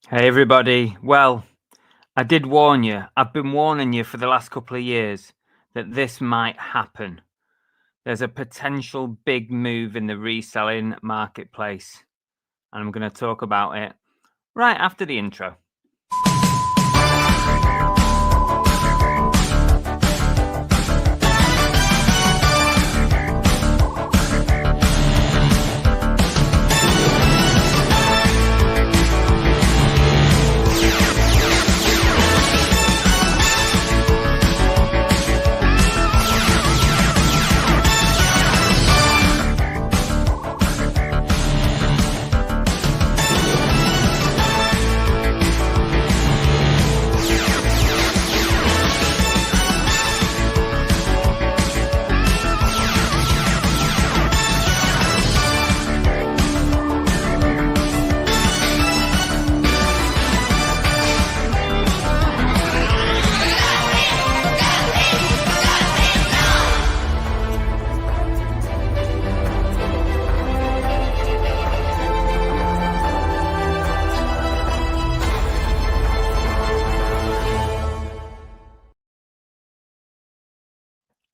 Hey everybody. Well, I did warn you. I've been warning you for the last couple of years that this might happen. There's a potential big move in the reselling marketplace, and I'm going to talk about it right after the intro.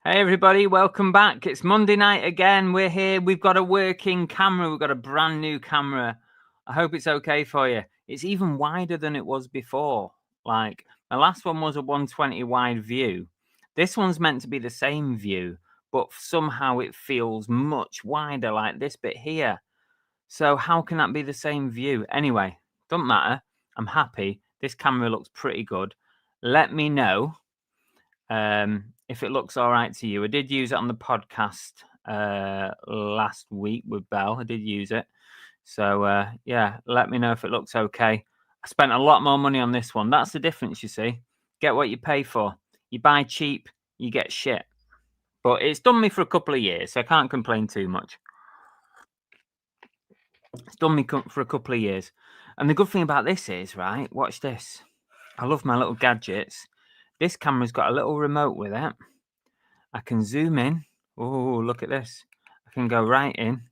Hey everybody, welcome back. It's Monday night again. We're here. We've got a working camera. We've got a brand new camera. I hope it's okay for you. It's even wider than it was before. Like, the last one was a 120 wide view. This one's meant to be the same view, but somehow it feels much wider, like this bit here. So how can that be the same view? Anyway, doesn't matter. I'm happy. This camera looks pretty good. Let me know if it looks all right to you. I did use it on the podcast last week with Belle. I did use it. So, yeah, let me know if it looks okay. I spent a lot more money on this one. That's the difference, you see. Get what you pay for. You buy cheap, you get shit. But it's done me for a couple of years, so I can't complain too much. It's done me for a couple of years. And the good thing about this is, right, watch this. I love my little gadgets. This camera's got a little remote with it. I can zoom in. Oh, look at this. I can go right in.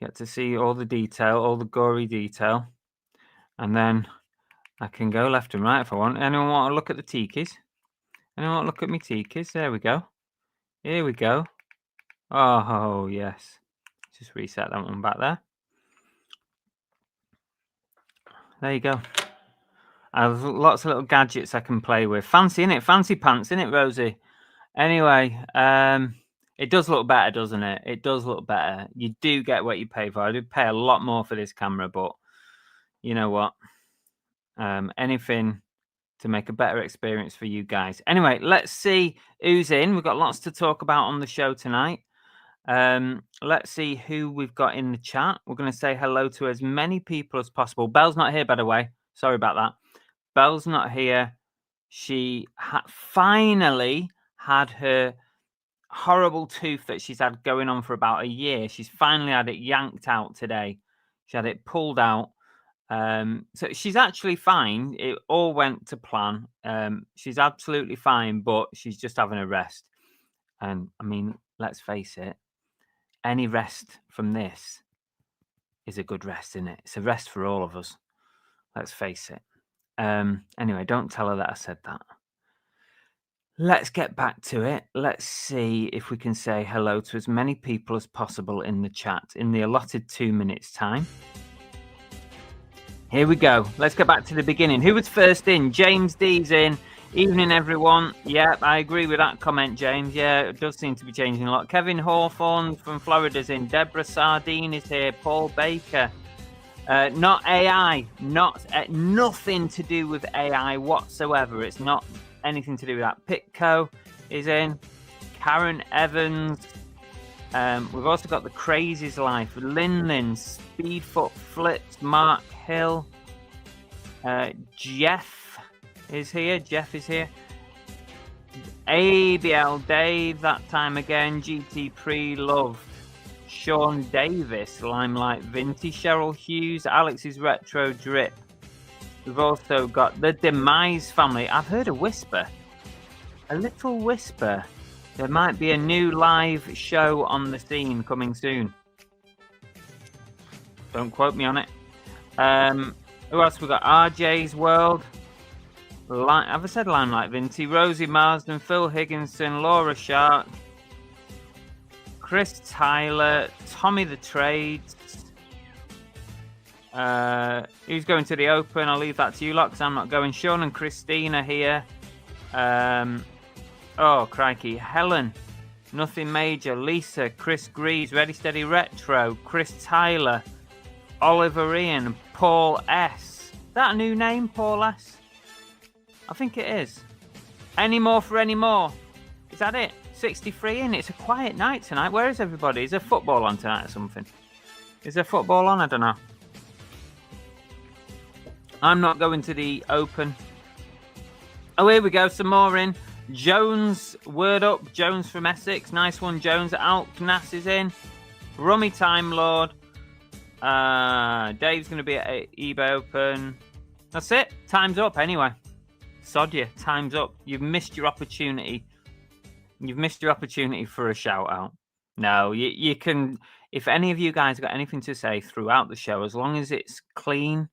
Get to see all the detail, all the gory detail. And then I can go left and right if I want. Anyone want to look at the tikis? Anyone want to look at me tikis? There we go. Here we go. Oh, yes. Just reset that one back there. There you go. I have lots of little gadgets I can play with. Fancy, innit? Fancy pants, innit, Rosie? Anyway, it does look better, doesn't it? It does look better. You do get what you pay for. I did pay a lot more for this camera, but you know what? Anything to make a better experience for you guys. Anyway, let's see who's in. We've got lots to talk about on the show tonight. Let's see who we've got in the chat. We're going to say hello to as many people as possible. Belle's not here, by the way. Sorry about that. Belle's not here. She finally had her horrible tooth that she's had going on for about a year. She's finally had it yanked out today. She had it pulled out. So she's actually fine. It all went to plan. She's absolutely fine, but she's just having a rest. And I mean, let's face it, any rest from this is a good rest, isn't it? It's a rest for all of us. Let's face it. Anyway, don't tell her that I said that. Let's get back to it. Let's see if we can say hello to as many people as possible in the chat in the allotted 2 minutes time. Here we go. Let's get back to the beginning. Who was first in? James D's in. Evening, everyone. Yeah, I agree with that comment, James. Yeah, it does seem to be changing a lot. Kevin Hawthorne from Florida's in. Deborah Sardine is here. Paul Baker. Not AI. Nothing to do with AI whatsoever. It's not anything to do with that. Pitco is in. Karen Evans. We've also got the Crazy's Life. Lin, Speedfoot Flips, Mark Hill. Jeff is here. ABL Dave, that time again. GT Pre-Loved. Sean Davis, Limelight Vinty. Cheryl Hughes, Alex's Retro Drip. We've also got the Demise family. I've heard a whisper. A little whisper. There might be a new live show on the scene coming soon. Don't quote me on it. Who else we got? RJ's World. Have I said Limelight Vinty? Rosie Marsden, Phil Higginson, Laura Sharp, Chris Tyler, Tommy the Trades. Who's going to the Open? I'll leave that to you lot because I'm not going. Sean and Christina here. Oh, crikey. Helen, Nothing Major, Lisa, Chris Greaves, Ready Steady Retro, Chris Tyler, Oliver Ian, Paul S. Is that a new name, Paul S? I think it is. Any more for any more? Is that it? 63 in. It's a quiet night tonight. Where is everybody? Is there football on tonight or something? Is there football on? I don't know. I'm not going to the Open. Oh, here we go. Some more in. Jones, word up. Jones from Essex. Nice one, Jones. Alknas is in. Rummy Time Lord. Dave's going to be at eBay Open. That's it. Time's up anyway. Sod you. Time's up. You've missed your opportunity. You've missed your opportunity for a shout out. No, you can. If any of you guys got anything to say throughout the show, as long as it's clean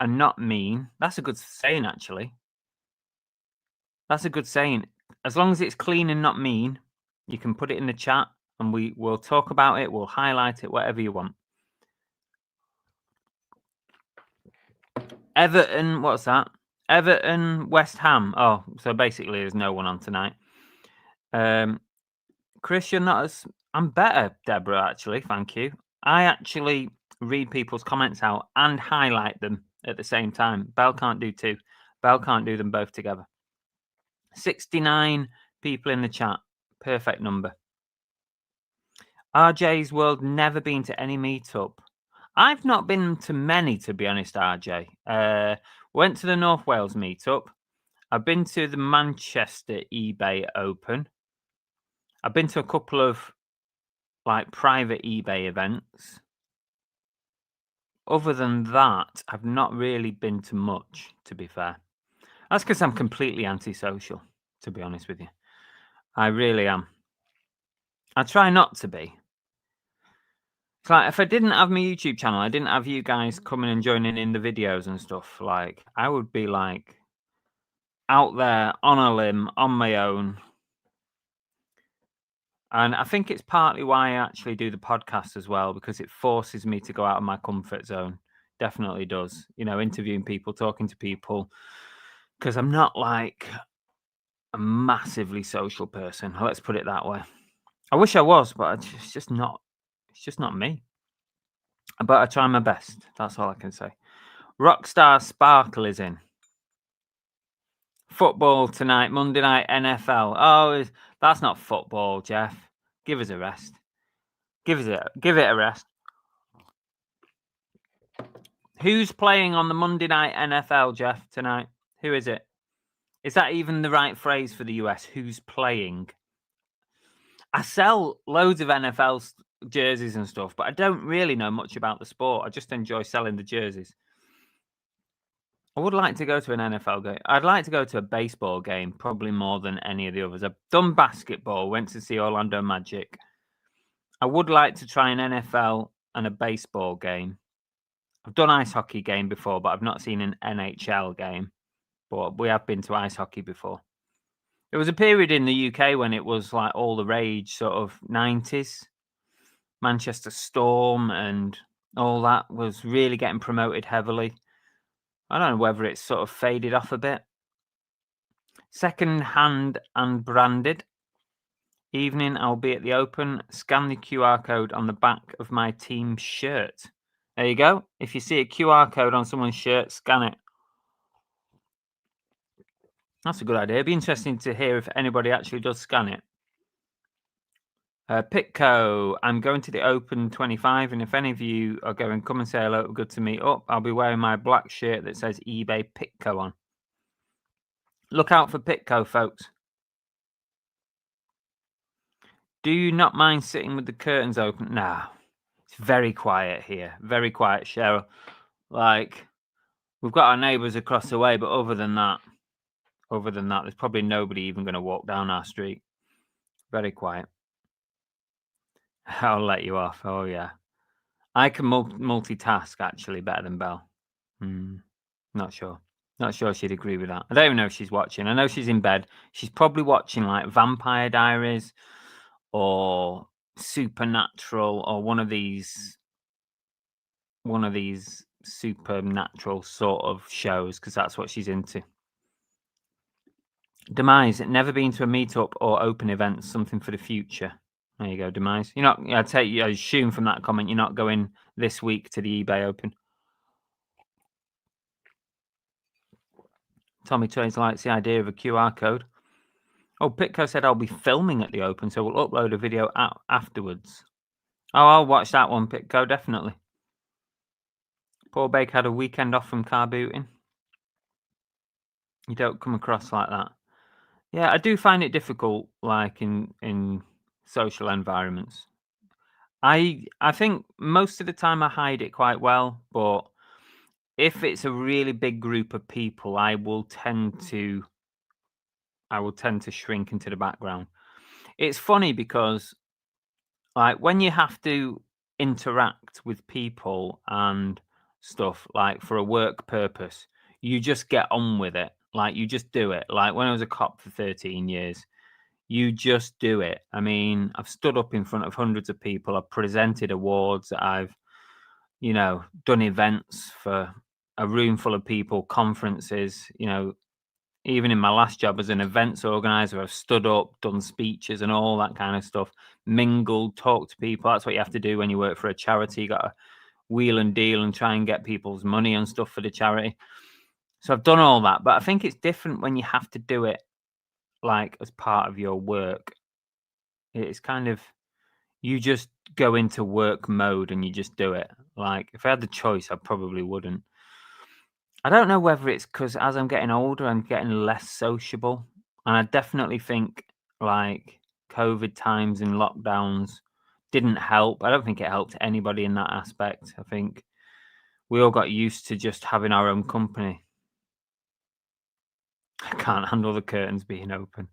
and not mean, that's a good saying, actually. That's a good saying. As long as it's clean and not mean, you can put it in the chat and we'll talk about it. We'll highlight it, whatever you want. Everton, what's that? Everton, West Ham. Oh, so basically there's no one on tonight. Chris, you're not as... I'm better, Deborah, actually. Thank you. I actually read people's comments out and highlight them at the same time. Belle can't do two. Belle can't do them both together. 69 people in the chat. Perfect number. RJ's World, never been to any meetup. I've not been to many, to be honest, RJ. Went to the North Wales meetup. I've been to the Manchester eBay Open. I've been to a couple of like private eBay events. Other than that, I've not really been to much, to be fair. That's because I'm completely antisocial, to be honest with you. I really am. I try not to be. It's like if I didn't have my YouTube channel, I didn't have you guys coming and joining in the videos and stuff, like I would be like out there on a limb on my own. And I think it's partly why I actually do the podcast as well, because it forces me to go out of my comfort zone. Definitely does. You know, interviewing people, talking to people, because I'm not like a massively social person. Let's put it that way. I wish I was, but it's just not. It's just not me. But I try my best. That's all I can say. Rockstar Sparkle is in. Football tonight, Monday night NFL. Oh, that's not football, Jeff. Give us a rest. Give it a rest. Who's playing on the Monday night NFL, Jeff, tonight? Who is it? Is that even the right phrase for the US? Who's playing? I sell loads of NFL jerseys and stuff, but I don't really know much about the sport. I just enjoy selling the jerseys. I would like to go to an NFL game. I'd like to go to a baseball game, probably more than any of the others. I've done basketball, went to see Orlando Magic. I would like to try an NFL and a baseball game. I've done ice hockey game before, but I've not seen an NHL game. But we have been to ice hockey before. There was a period in the UK when it was like all the rage, sort of 90s. Manchester Storm and all that was really getting promoted heavily. I don't know whether it's sort of faded off a bit. Second hand and branded. Evening, I'll be at the Open. Scan the QR code on the back of my team shirt. There you go. If you see a QR code on someone's shirt, scan it. That's a good idea. It'd be interesting to hear if anybody actually does scan it. Pitco, I'm going to the Open 25, and if any of you are going, come and say hello. Good to meet up. I'll be wearing my black shirt that says eBay Pitco on. Look out for Pitco, folks. Do you not mind sitting with the curtains open? Nah, it's very quiet here. Very quiet, Cheryl. Like, we've got our neighbours across the way, but other than that, there's probably nobody even going to walk down our street. Very quiet. I'll let you off. Oh, yeah. I can multitask, actually, better than Belle. Not sure. Not sure she'd agree with that. I don't even know if she's watching. I know she's in bed. She's probably watching like Vampire Diaries or Supernatural or one of these supernatural sort of shows, because that's what she's into. Demise, never been to a meetup or open event, something for the future. There you go, Demise. You're not, I assume from that comment, you're not going this week to the eBay Open. Tommy Trains likes the idea of a QR code. Oh, Pitco said I'll be filming at the Open, so we'll upload a video afterwards. Oh, I'll watch that one, Pitco, definitely. Paul Baker had a weekend off from car booting. You don't come across like that. Yeah, I do find it difficult, like in social environments. I think most of the time I hide it quite well, but if it's a really big group of people, I will tend to shrink into the background. It's funny because like when you have to interact with people and stuff like for a work purpose, you just get on with it. Like you just do it. Like when I was a cop for 13 years, you just do it. I mean, I've stood up in front of hundreds of people. I've presented awards. I've, done events for a room full of people, conferences, even in my last job as an events organizer, I've stood up, done speeches and all that kind of stuff, mingled, talked to people. That's what you have to do when you work for a charity. You got to wheel and deal and try and get people's money and stuff for the charity. So I've done all that, but I think it's different when you have to do it like as part of your work. It's kind of, you just go into work mode and you just do it. Like if I had the choice, I probably wouldn't. I don't know whether it's because as I'm getting older, I'm getting less sociable. And I definitely think like COVID times and lockdowns didn't help. I don't think it helped anybody in that aspect. I think we all got used to just having our own company. I can't handle the curtains being open.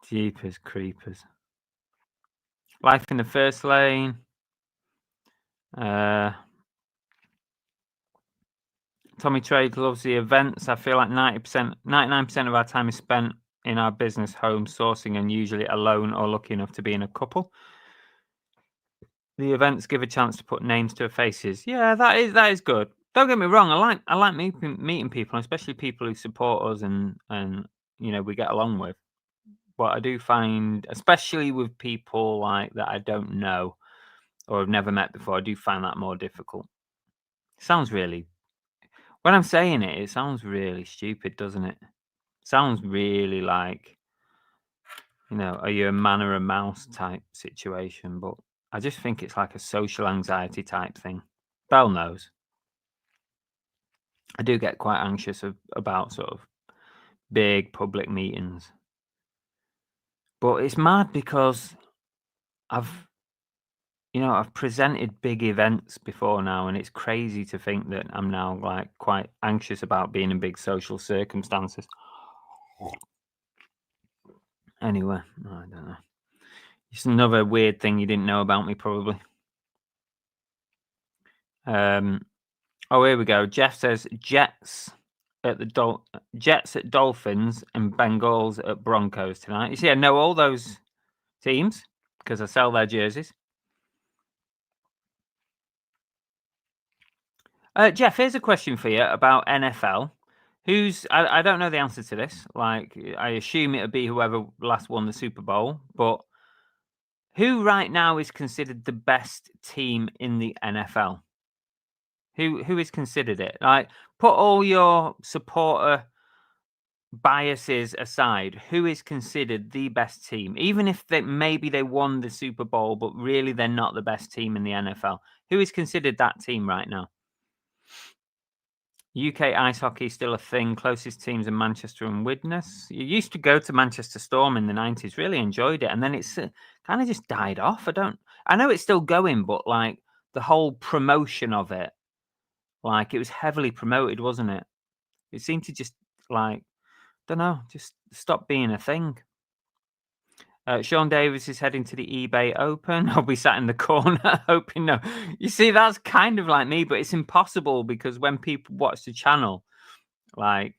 Jeepers creepers. Life in the first lane. Tommy Trade loves the events. I feel like 99% of our time is spent in our business home sourcing and usually alone or lucky enough to be in a couple. The events give a chance to put names to faces. Yeah, that is good. Don't get me wrong. I like meeting people, especially people who support us and we get along with. But I do find, especially with people like that I don't know or have never met before, I do find that more difficult. Sounds really, when I'm saying it, it sounds really stupid, doesn't it? Sounds really like, are you a man or a mouse type situation? But I just think it's like a social anxiety type thing. Bell knows. I do get quite anxious about sort of big public meetings. But it's mad because I've presented big events before now, and it's crazy to think that I'm now like quite anxious about being in big social circumstances. Anyway, I don't know. It's another weird thing you didn't know about me, probably. Oh, here we go. Jeff says Jets at Dolphins and Bengals at Broncos tonight. You see, I know all those teams because I sell their jerseys. Jeff, here's a question for you about NFL. I don't know the answer to this. Like, I assume it would be whoever last won the Super Bowl, but who right now is considered the best team in the NFL? Who is considered it? Like, put all your supporter biases aside, who is considered the best team? Even if maybe they won the Super Bowl, but really they're not the best team in the NFL. Who is considered that team right now? UK ice hockey is still a thing. Closest teams are Manchester and Widnes. You used to go to Manchester Storm in the 90s, really enjoyed it. And then it's kind of just died off. I know it's still going, but like the whole promotion of it, like it was heavily promoted, wasn't it? It seemed to just like, don't know, just stop being a thing. Sean Davis is heading to the eBay Open. I'll be sat in the corner hoping no. You see, that's kind of like me, but it's impossible because when people watch the channel, like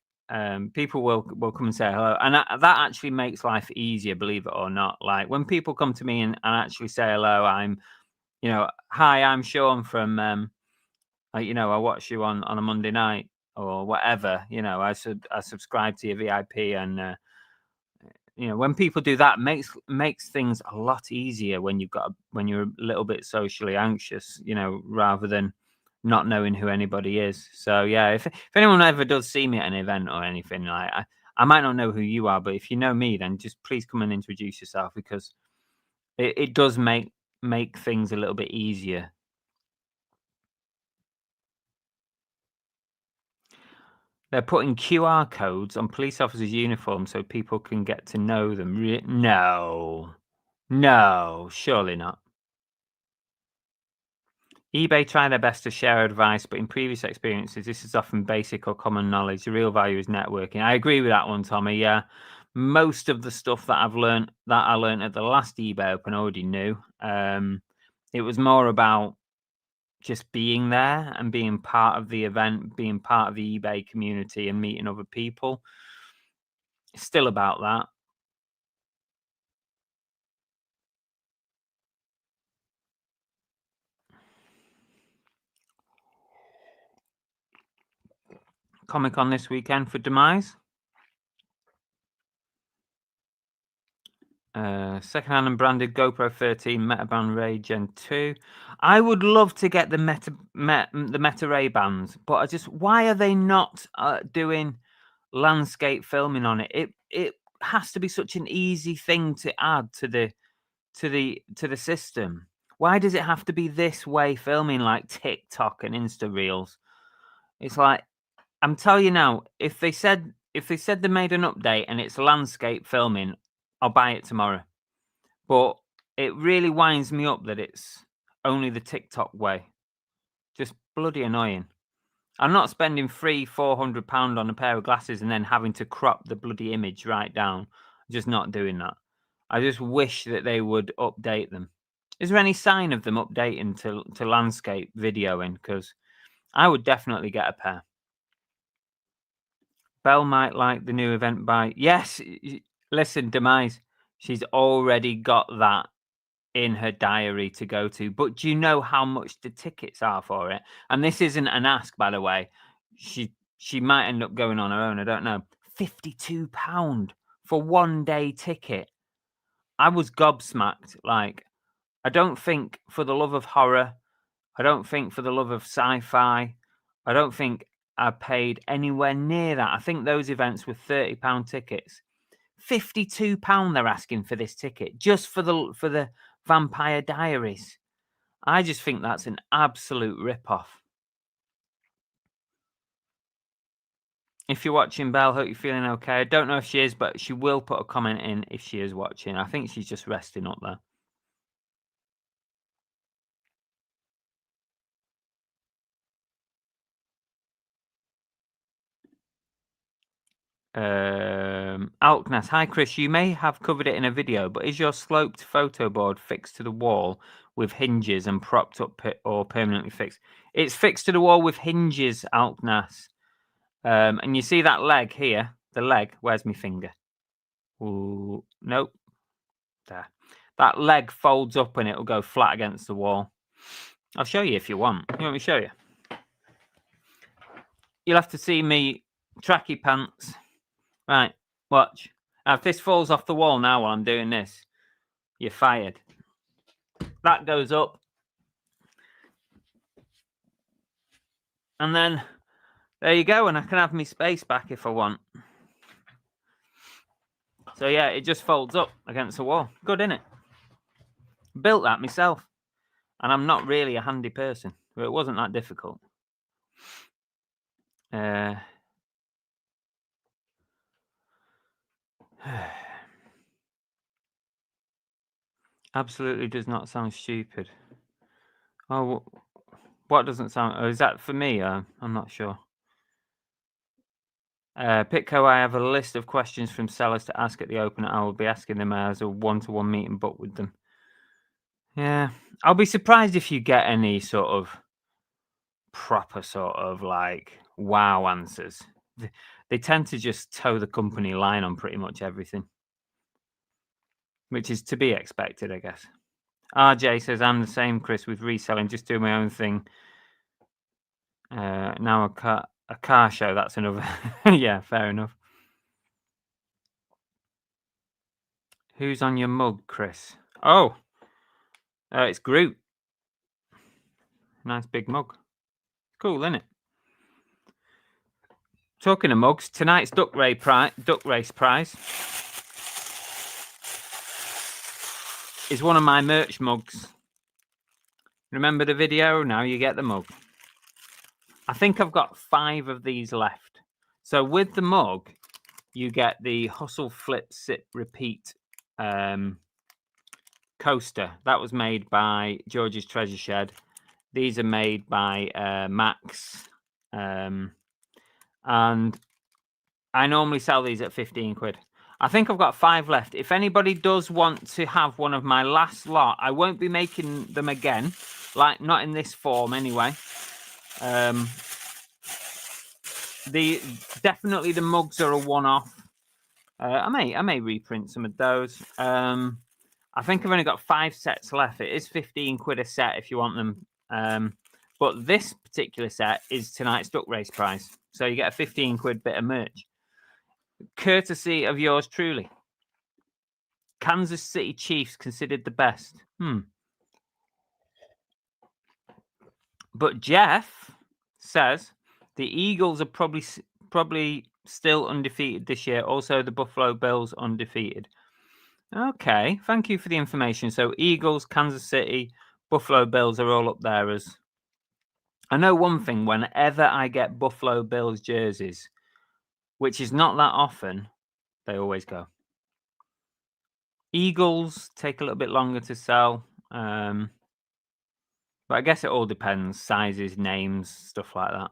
people will come and say hello, and that actually makes life easier, believe it or not. Like when people come to me and actually say hello, I'm, hi, I'm Sean from, I watch you on a Monday night or whatever. I subscribe to your VIP, and when people do that, makes things a lot easier when when you're a little bit socially anxious, rather than not knowing who anybody is. So yeah, if anyone ever does see me at an event or anything, like I might not know who you are, but if you know me, then just please come and introduce yourself, because it does make things a little bit easier. They're putting QR codes on police officers' uniforms so people can get to know them. No, surely not. eBay try their best to share advice, but in previous experiences, this is often basic or common knowledge. The real value is networking. I agree with that one, Tommy. Yeah, most of the stuff that I learned at the last eBay Open, I already knew. It was more about just being there and being part of the event, being part of the eBay community, and meeting other people. It's still about that. Comic-Con this weekend for Demise. Secondhand and branded GoPro 13 Metaband Ray Gen 2. I would love to get the Meta Ray bands, but why are they not doing landscape filming on it? It has to be such an easy thing to add to the system. Why does it have to be this way filming, like TikTok and Insta Reels? It's like, I'm telling you now, if they said they made an update and it's landscape filming, I'll buy it tomorrow. But it really winds me up that it's only the TikTok way. Just bloody annoying. I'm not spending £300-400 on a pair of glasses and then having to crop the bloody image right down. I'm just not doing that. I just wish that they would update them. Is there any sign of them updating to landscape videoing? Because I would definitely get a pair. Belle might like the new event by... Yes, listen, Demise, she's already got that in her diary to go to. But do you know how much the tickets are for it? And this isn't an ask, by the way. She might end up going on her own. I don't know. £52 for 1 day ticket. I was gobsmacked. Like, I don't think for the love of horror, I don't think for the love of sci-fi, I don't think I paid anywhere near that. I think those events were £30 tickets. £52 they're asking for this ticket just for the Vampire Diaries. I just think that's an absolute rip-off. If you're watching, Belle, hope you're feeling okay. I don't know if she is, but she will put a comment in if she is watching. I think she's just resting up there. Alknas, hi Chris, you may have covered it in a video, but is your sloped photo board fixed to the wall with hinges and propped up or permanently fixed? It's fixed to the wall with hinges, Alknas. And you see that leg here? The leg, where's my finger? Ooh, nope. There. That leg folds up and it'll go flat against the wall. I'll show you if you want. You want me to show you? You'll have to see me tracky pants. Right, watch. Now, if this falls off the wall now while I'm doing this, you're fired. That goes up. And then, there you go. And I can have my space back if I want. So, yeah, it just folds up against the wall. Good, innit? Built that myself. And I'm not really a handy person. But it wasn't that difficult. Absolutely does not sound stupid. Oh, what doesn't sound... Oh, is that for me? I'm not sure. Pitco, I have a list of questions from sellers to ask at the open. I will be asking them as a one-to-one meeting booked with them. Yeah, I'll be surprised if you get any sort of proper sort of like wow answers. They tend to just toe the company line on pretty much everything, which is to be expected, I guess. RJ says, I'm the same, Chris, with reselling, just doing my own thing. Now a car show, that's another. Yeah, fair enough. Who's on your mug, Chris? Oh, it's Groot. Nice big mug. Cool, isn't it? Talking of mugs, tonight's duck race prize is one of my merch mugs. Remember the video? Now you get the mug. I think I've got 5 of these left. So with the mug, you get the Hustle, Flip, Sip, Repeat coaster. That was made by George's Treasure Shed. These are made by Max. And I normally sell these at 15 quid. I think I've got 5 left. If anybody does want to have one of my last lot, I won't be making them again. Like, not in this form anyway. Definitely the mugs are a one-off. I may reprint some of those. I think I've only got 5 sets left. It is 15 quid a set if you want them. But this particular set is tonight's duck race prize. So you get a 15 quid bit of merch. Courtesy of yours truly. Kansas City Chiefs considered the best. But Jeff says the Eagles are probably still undefeated this year. Also, the Buffalo Bills undefeated. Okay, thank you for the information. So Eagles, Kansas City, Buffalo Bills are all up there as... I know one thing, whenever I get Buffalo Bills jerseys, which is not that often, they always go. Eagles take a little bit longer to sell. But I guess it all depends. Sizes, names, stuff like that.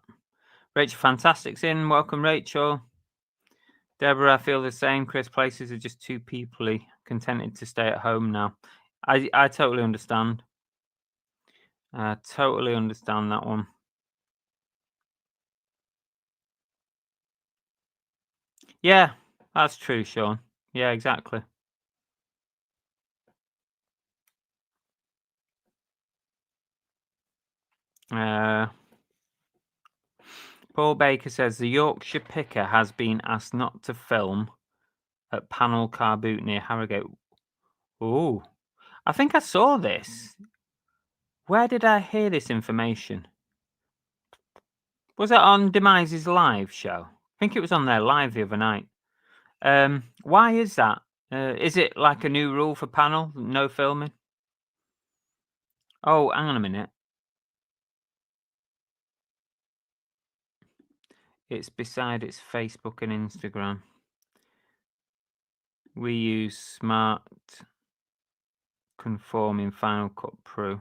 Rachel Fantastic's in. Welcome, Rachel. Deborah, I feel the same. Chris, places are just too peoply. Contented to stay at home now. I totally understand. I totally understand that one. Yeah, that's true, Sean. Yeah, exactly. Paul Baker says the Yorkshire Picker has been asked not to film at Panel Car Boot near Harrogate. Oh, I think I saw this. Where did I hear this information? Was it on Demise's live show? I think it was on their live the other night. Why is that? Is it like a new rule for Panel? No filming? Oh, hang on a minute. It's beside its Facebook and Instagram. We use Smart Conforming Final Cut Pro.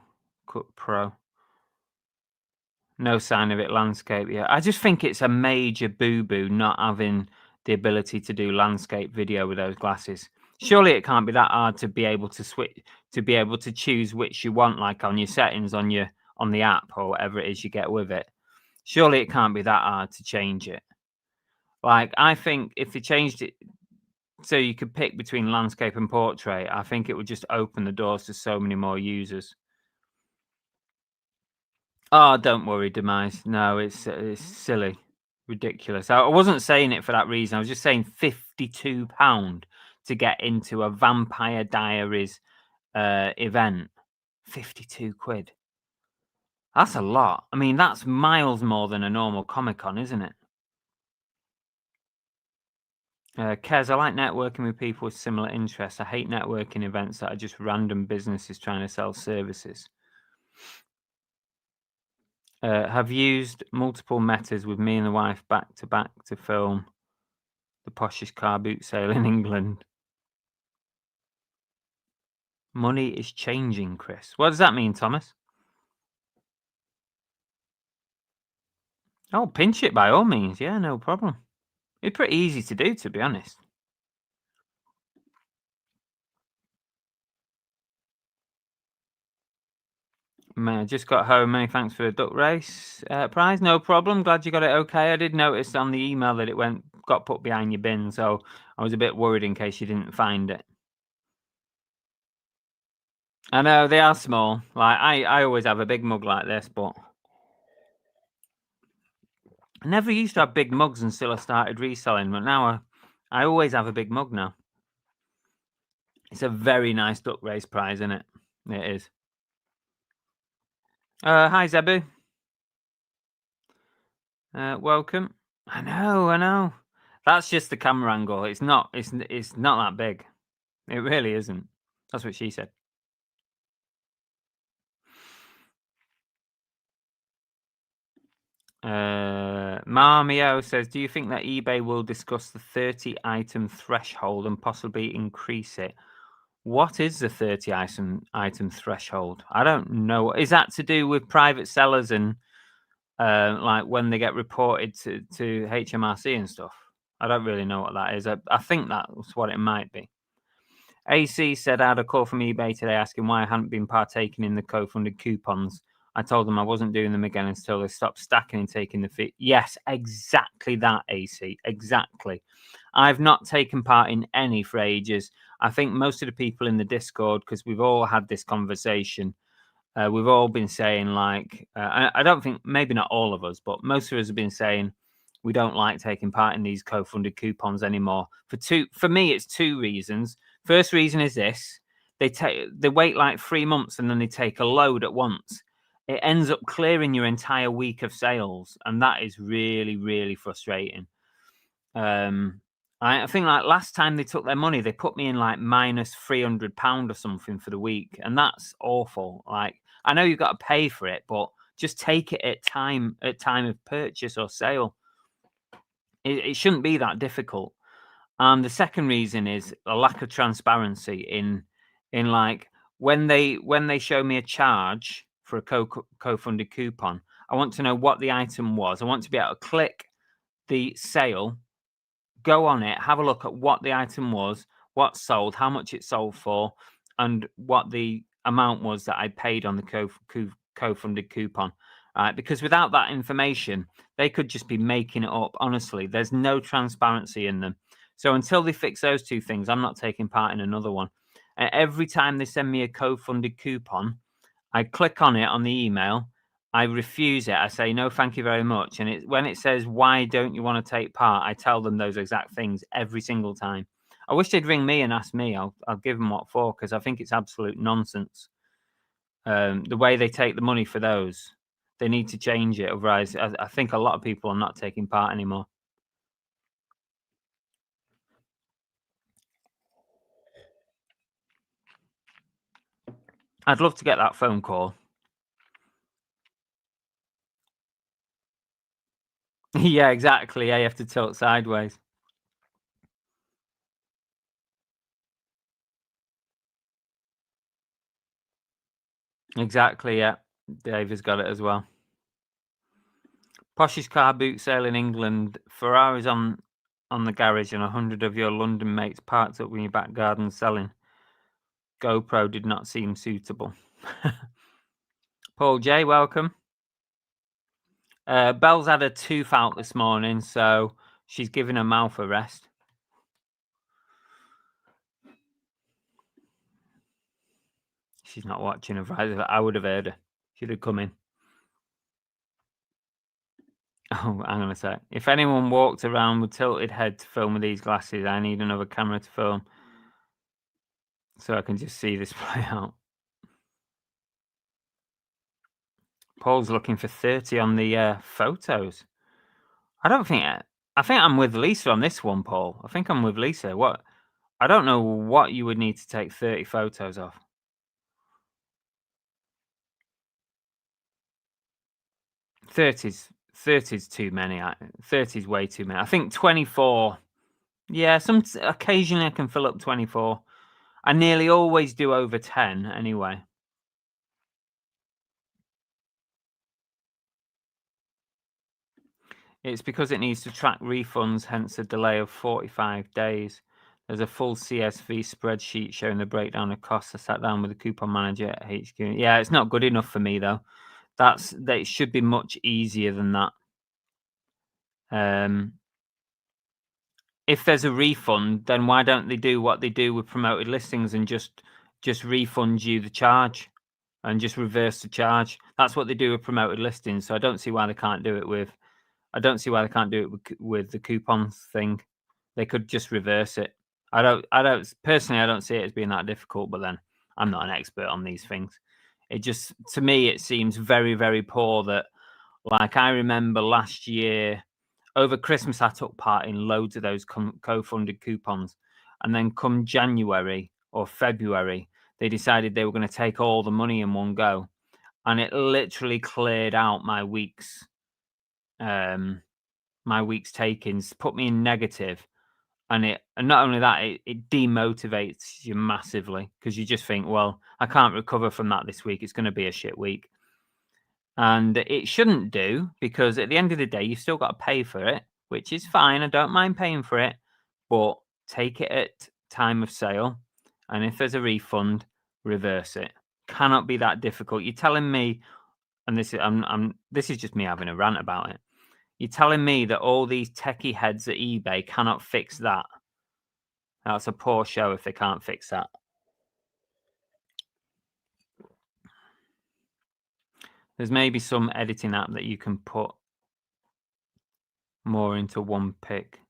No sign of it landscape yet. I just think it's a major boo-boo not having the ability to do landscape video with those glasses. Surely it can't be that hard to be able to switch, to be able to choose which you want, like on your settings on the app or whatever it is you get with it. Surely it can't be that hard to change it. Like, I think if they changed it so you could pick between landscape and portrait, I think it would just open the doors to so many more users. Oh, don't worry, Demise. No, it's silly, ridiculous. I wasn't saying it for that reason. I was just saying £52 to get into a Vampire Diaries event. 52 quid. That's a lot. I mean, that's miles more than a normal Comic-Con, isn't it? Kez, I like networking with people with similar interests. I hate networking events that are just random businesses trying to sell services. Have used multiple metas with me and the wife back to back to film the poshest car boot sale in England. Money is changing, Chris. What does that mean, Thomas? Oh, pinch it by all means. Yeah, no problem. It's pretty easy to do, to be honest. Man, just got home. Many thanks for the duck race prize. No problem. Glad you got it okay. I did notice on the email that it got put behind your bin, so I was a bit worried in case you didn't find it. I know they are small. Like I always have a big mug like this, but I never used to have big mugs until I started reselling. But now I always have a big mug now. It's a very nice duck race prize, isn't it? It is. Hi Zebu. Welcome. I know. That's just the camera angle. It's not. It's not that big. It really isn't. That's what she said. Marmio says, "Do you think that eBay will discuss the 30-item threshold and possibly increase it? What is the 30-item threshold? I don't know. Is that to do with private sellers and like when they get reported to HMRC and stuff? I don't really know what that is. I think that's what it might be." AC said, "I had a call from eBay today asking why I hadn't been partaking in the co-funded coupons. I told them I wasn't doing them again until they stopped stacking and taking the fee." Yes, exactly that, AC. Exactly. I've not taken part in any for ages. I think most of the people in the Discord, because we've all had this conversation, we've all been saying like, I don't think, maybe not all of us, but most of us have been saying we don't like taking part in these co-funded coupons anymore. For me, it's two reasons. First reason is this: they wait like 3 months and then they take a load at once. It ends up clearing your entire week of sales, and that is really, really frustrating. I think like last time they took their money, they put me in like minus £300 or something for the week, and that's awful. Like I know you've got to pay for it, but just take it at time of purchase or sale. It shouldn't be that difficult. And the second reason is a lack of transparency in like when they show me a charge for a co-funded coupon, I want to know what the item was. I want to be able to click the sale, go on it, have a look at what the item was, what sold, how much it sold for, and what the amount was that I paid on the co-funded coupon. Because without that information, they could just be making it up. Honestly, there's no transparency in them. So until they fix those two things, I'm not taking part in another one. Every time they send me a co-funded coupon, I click on it on the email. I refuse it. I say, no, thank you very much. And when it says, why don't you want to take part? I tell them those exact things every single time. I wish they'd ring me and ask me. I'll give them what for, because I think it's absolute nonsense. The way they take the money for those, they need to change it. Otherwise, I think a lot of people are not taking part anymore. I'd love to get that phone call. Yeah, exactly. Yeah, you have to tilt sideways. Exactly. Yeah, Dave has got it as well. Poshest car boot sale in England. Ferrari's on the garage and 100 of your London mates parked up in your back garden selling. GoPro did not seem suitable. Paul J, welcome. Belle's had a tooth out this morning, so she's giving her mouth a rest. She's not watching. I would have heard her. She'd have come in. Oh, hang on a sec. If anyone walked around with tilted head to film with these glasses, I need another camera to film so I can just see this play out. Paul's looking for 30 on the photos. I think I'm with Lisa on this one, Paul. I think I'm with Lisa. What? I don't know what you would need to take 30 photos of. 30's too many. 30's way too many. I think 24. Yeah, occasionally I can fill up 24. I nearly always do over 10 anyway. It's because it needs to track refunds, hence a delay of 45 days. There's a full CSV spreadsheet showing the breakdown of costs. I sat down with the coupon manager at HQ. Yeah, it's not good enough for me though. It should be much easier than that. If there's a refund, then why don't they do what they do with promoted listings and just refund you the charge and just reverse the charge? That's what they do with promoted listings. So I don't see why they can't do it with. I don't see why they can't do it with the coupons thing. They could just reverse it. I don't personally. I don't see it as being that difficult. But then I'm not an expert on these things. It just, to me, it seems very, very poor that, like, I remember last year over Christmas, I took part in loads of those co-funded coupons. And then come January or February, they decided they were going to take all the money in one go. And it literally cleared out my week's takings, put me in negative. And not only that, it demotivates you massively because you just think, well, I can't recover from that this week. It's going to be a shit week. And it shouldn't do, because at the end of the day, you've still got to pay for it, which is fine. I don't mind paying for it, but take it at time of sale. And if there's a refund, reverse it. Cannot be that difficult. You're telling me, and this is just me having a rant about it. You're telling me that all these techie heads at eBay cannot fix that? That's a poor show if they can't fix that. There's maybe some editing app that you can put more into one pick.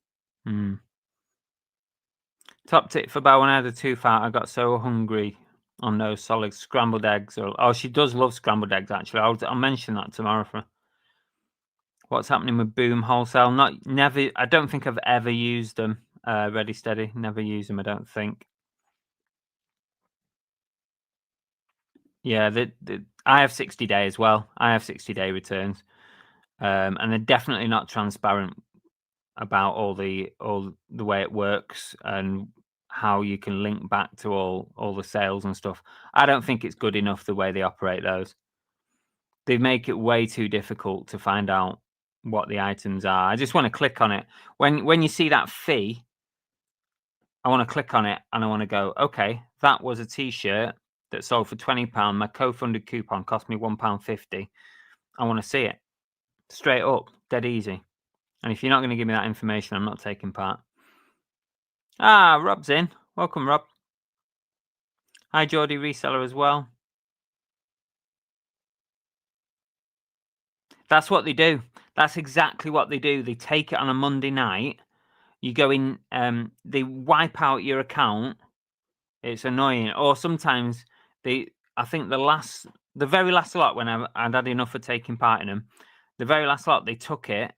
Top tip for Bow when I had a tooth out. I got so hungry on those solid scrambled eggs. She does love scrambled eggs, actually. I'll mention that tomorrow for her. What's happening with Boom Wholesale? Never. I don't think I've ever used them. Ready Steady. Never used them, I don't think. Yeah, I have 60-day as well. I have 60-day returns, and they're definitely not transparent about all the way it works and how you can link back to all the sales and stuff. I don't think it's good enough the way they operate those. They make it way too difficult to find out what the items are. I just want to click on it. When you see that fee, I want to click on it and I want to go, okay, that was a t-shirt that sold for £20. My co-funded coupon cost me £1.50. I want to see it straight up, dead easy. And if you're not going to give me that information, I'm not taking part. Rob's in. Welcome, Rob. Hi, Geordie Reseller as well. That's what they do. That's exactly what they do. They take it on a Monday night. You go in, they wipe out your account. It's annoying. Or sometimes I think the very last lot, when I'd had enough of taking part in them, the very last lot, they took it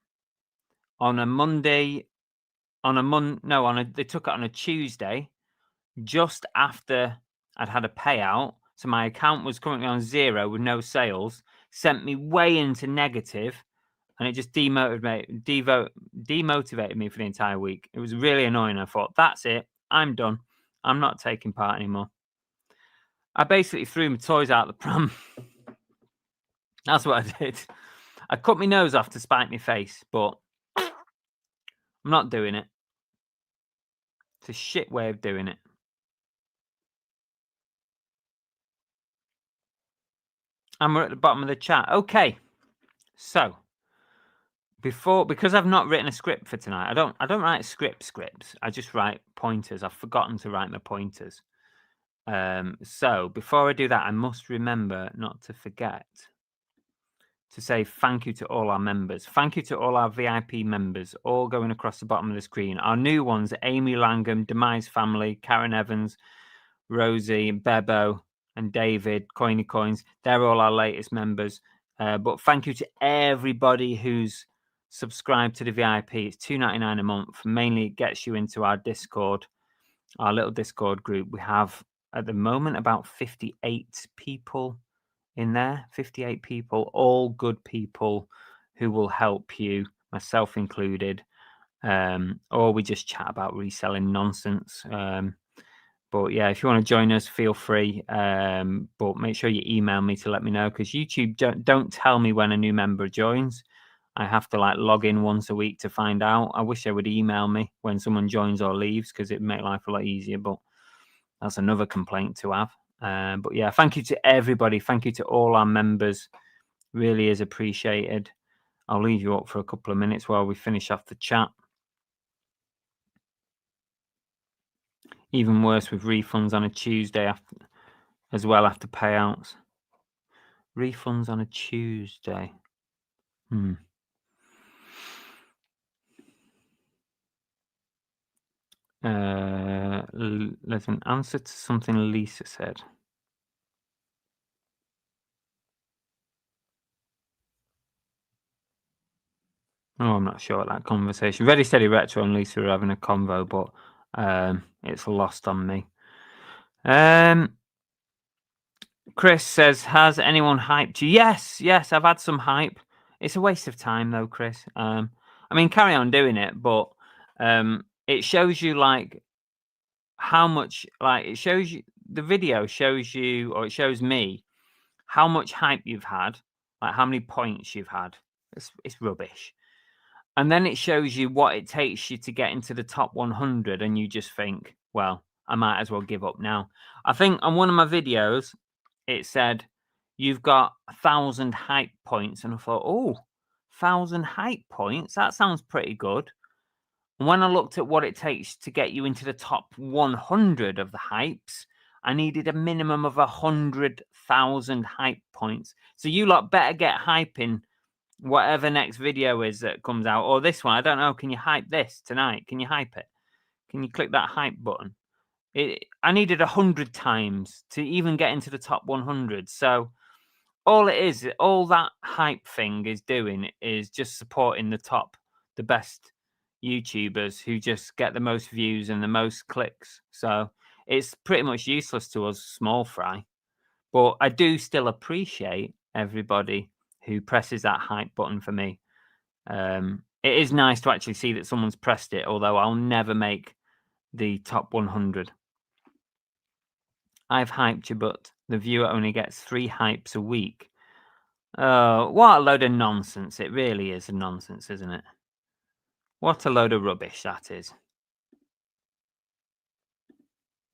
on a Monday, they took it on a Tuesday, just after I'd had a payout. So my account was currently on 0 with no sales, sent me way into negative, and it just demotivated me for the entire week. It was really annoying. I thought, that's it. I'm done. I'm not taking part anymore. I basically threw my toys out the pram. That's what I did. I cut my nose off to spite my face, but I'm not doing it. It's a shit way of doing it. And we're at the bottom of the chat. Okay. So, because I've not written a script for tonight, I don't write scripts. I just write pointers. I've forgotten to write my pointers. So before I do that, I must remember not to forget to say thank you to all our members. Thank you to all our VIP members, all going across the bottom of the screen. Our new ones: Amy Langham, Demise Family, Karen Evans, Rosie, Bebo, and David, Coiny Coins. They're all our latest members. But thank you to everybody who's subscribed to the VIP. It's $2.99 a month. Mainly it gets you into our Discord, our little Discord group. We have at the moment about 58 people in there. 58 people, all good people who will help you, myself included. Or we just chat about reselling nonsense. But yeah, if you want to join us, feel free. But make sure you email me to let me know, because YouTube don't tell me when a new member joins. I have to like log in once a week to find out. I wish they would email me when someone joins or leaves, because it'd make life a lot easier, but that's another complaint to have. But yeah, thank you to everybody. Thank you to all our members. Really is appreciated. I'll leave you up for a couple of minutes while we finish off the chat. Even worse with refunds on a Tuesday as well after payouts. Refunds on a Tuesday. There's an answer to something Lisa said. Oh, I'm not sure what that conversation. Ready, Steady, Retro and Lisa are having a convo, but it's lost on me. Chris says, has anyone hyped you? Yes, I've had some hype. It's a waste of time though, Chris. I mean, carry on doing it, but it shows you like how much, like it shows you, the video shows you, or it shows me how much hype you've had, like how many points you've had. It's rubbish. And then it shows you what it takes you to get into the top 100, and you just think, well, I might as well give up now. I think on one of my videos, it said, you've got 1,000 hype points. And I thought, oh, 1,000 hype points? That sounds pretty good. And when I looked at what it takes to get you into the top 100 of the hypes, I needed a minimum of 100,000 hype points. So you lot better get hyping whatever next video is that comes out, or this one. I don't know. Can you hype this tonight? Can you hype it? Can you click that hype button? I needed 100 times to even get into the top 100. So all it is, all that hype thing is doing is just supporting the best YouTubers who just get the most views and the most clicks. So it's pretty much useless to us small fry. But I do still appreciate everybody who presses that hype button for me. It is nice to actually see that someone's pressed it, although I'll never make the top 100. I've hyped you, but the viewer only gets 3 hypes a week. Oh, what a load of nonsense. It really is a nonsense, isn't it? What a load of rubbish that is.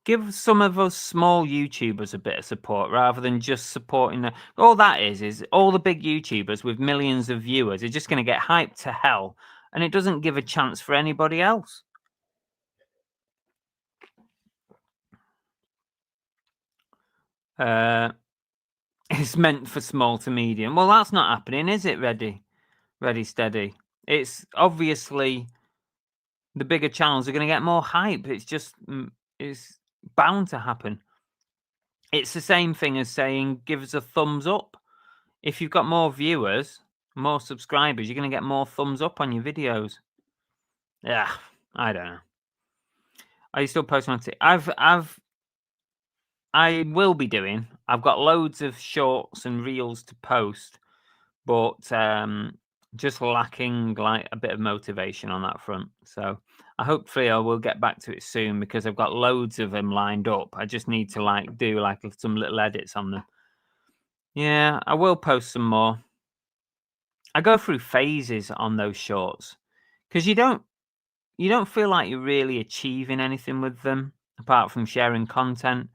Give some of us small YouTubers a bit of support rather than just supporting the... All that is all the big YouTubers with millions of viewers are just going to get hyped to hell, and it doesn't give a chance for anybody else. It's meant for small to medium. Well, that's not happening, is it, Ready, Steady? It's obviously the bigger channels are going to get more hype. It's just, it's bound to happen. It's the same thing as saying, give us a thumbs up. If you've got more viewers, more subscribers, you're going to get more thumbs up on your videos. Yeah, I don't know. Are you still posting on TikTok? I will be doing. I've got loads of shorts and reels to post, but just lacking like a bit of motivation on that front. So hopefully I will get back to it soon, because I've got loads of them lined up. I just need to like do like some little edits on them. Yeah, I will post some more. I go through phases on those shorts, because you don't feel like you're really achieving anything with them apart from sharing content.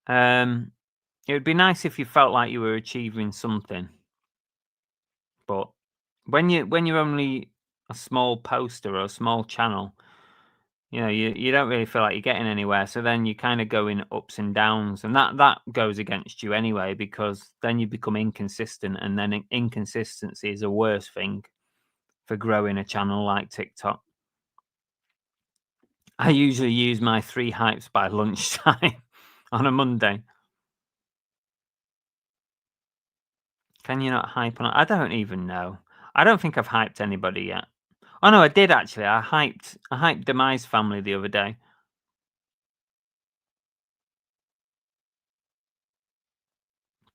It would be nice if you felt like you were achieving something, but when you're only a small poster or a small channel, you don't really feel like you're getting anywhere. So then you kind of go in ups and downs, and that goes against you anyway, because then you become inconsistent, and then inconsistency is a worse thing for growing a channel like TikTok. I usually use my 3 hypes by lunchtime on a Monday. Can you not hype on it? I don't even know. I don't think I've hyped anybody yet. Oh no, I did actually. I hyped Demise Family the other day.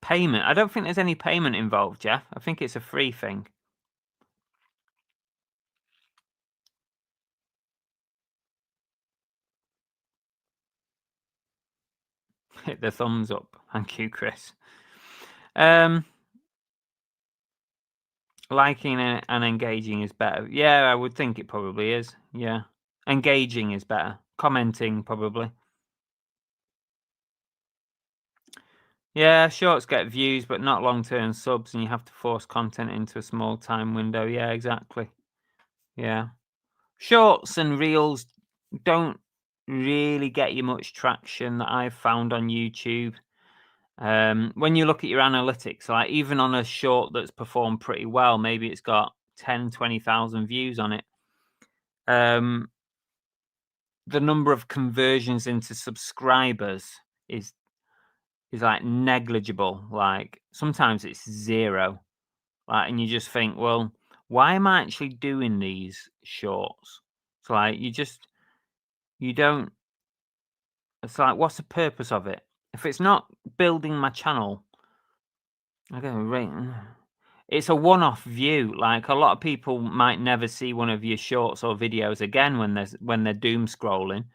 Payment. I don't think there's any payment involved, Jeff. I think it's a free thing. Hit the thumbs up. Thank you, Chris. Liking and engaging is better. Yeah, I would think it probably is. Yeah. Engaging is better. Commenting, probably. Yeah, shorts get views, but not long-term subs, and you have to force content into a small time window. Yeah, exactly. Yeah. Shorts and reels don't really get you much traction that I've found on YouTube. When you look at your analytics, like even on a short that's performed pretty well, maybe it's got 10, 20,000 views on it. The number of conversions into subscribers is like negligible. Like sometimes it's zero. Like, and you just think, well, why am I actually doing these shorts? It's like you don't. It's like, what's the purpose of it? If it's not building my channel, I go right. It's a one-off view. Like a lot of people might never see one of your shorts or videos again when they're doom scrolling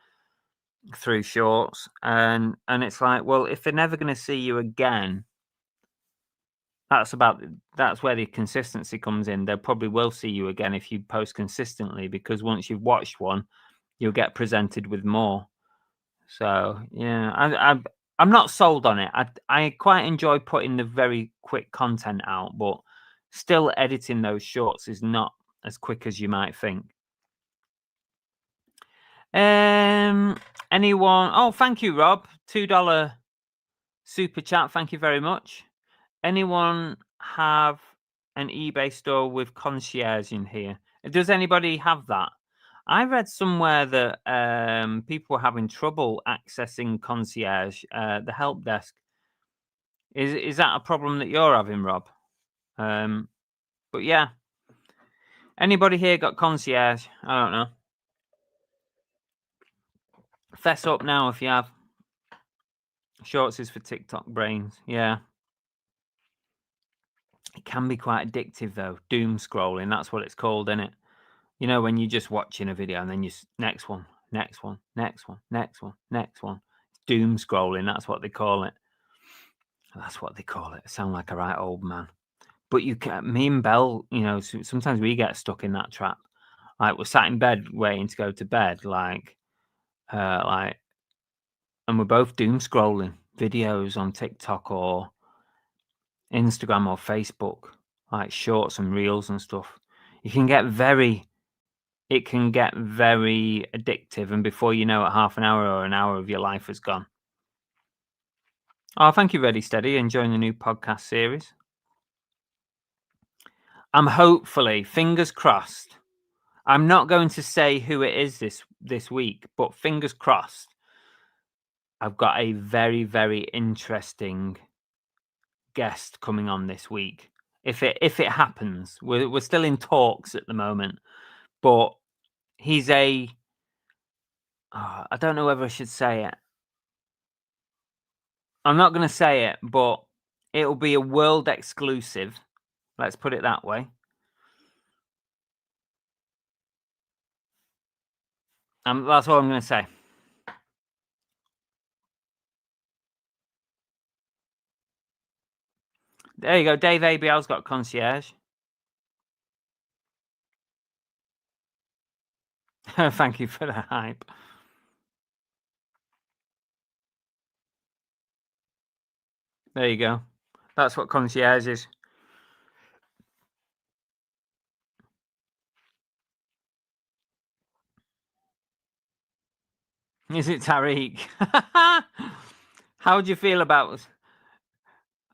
through shorts, and it's like, well, if they're never going to see you again, that's where the consistency comes in. They probably will see you again if you post consistently, because once you've watched one, you'll get presented with more. So yeah, I'm not sold on it. I quite enjoy putting the very quick content out, but still editing those shorts is not as quick as you might think. Anyone? Oh, thank you, Rob. $2 super chat. Thank you very much. Anyone have an eBay store with concierge in here? Does anybody have that? I read somewhere that people were having trouble accessing concierge, the help desk. Is that a problem that you're having, Rob? But yeah, anybody here got concierge? I don't know. Fess up now if you have. Shorts is for TikTok brains. Yeah. It can be quite addictive though. Doom scrolling, that's what it's called, isn't it? You know, when you're just watching a video and then you next one, next one, next one, next one, next one. Doom scrolling, that's what they call it. That's what they call it. I sound like a right old man. But you can, me and Belle, you know, sometimes we get stuck in that trap. Like we're sat in bed waiting to go to bed, and we're both doom scrolling videos on TikTok or Instagram or Facebook, like shorts and reels and stuff. It can get very addictive, and before you know it, half an hour or an hour of your life has gone. Oh, thank you, Ready Steady. Enjoying the new podcast series. I'm hopefully, fingers crossed. I'm not going to say who it is this week, but fingers crossed. I've got a very, very interesting guest coming on this week. If it happens, we're still in talks at the moment, but he's I don't know whether I should say it. I'm not going to say it, but it'll be a world exclusive. Let's put it that way. That's all I'm going to say. There you go. Dave ABL's got concierge. Thank you for the hype. There you go. That's what concierge is. Is it Tariq? How would you feel about...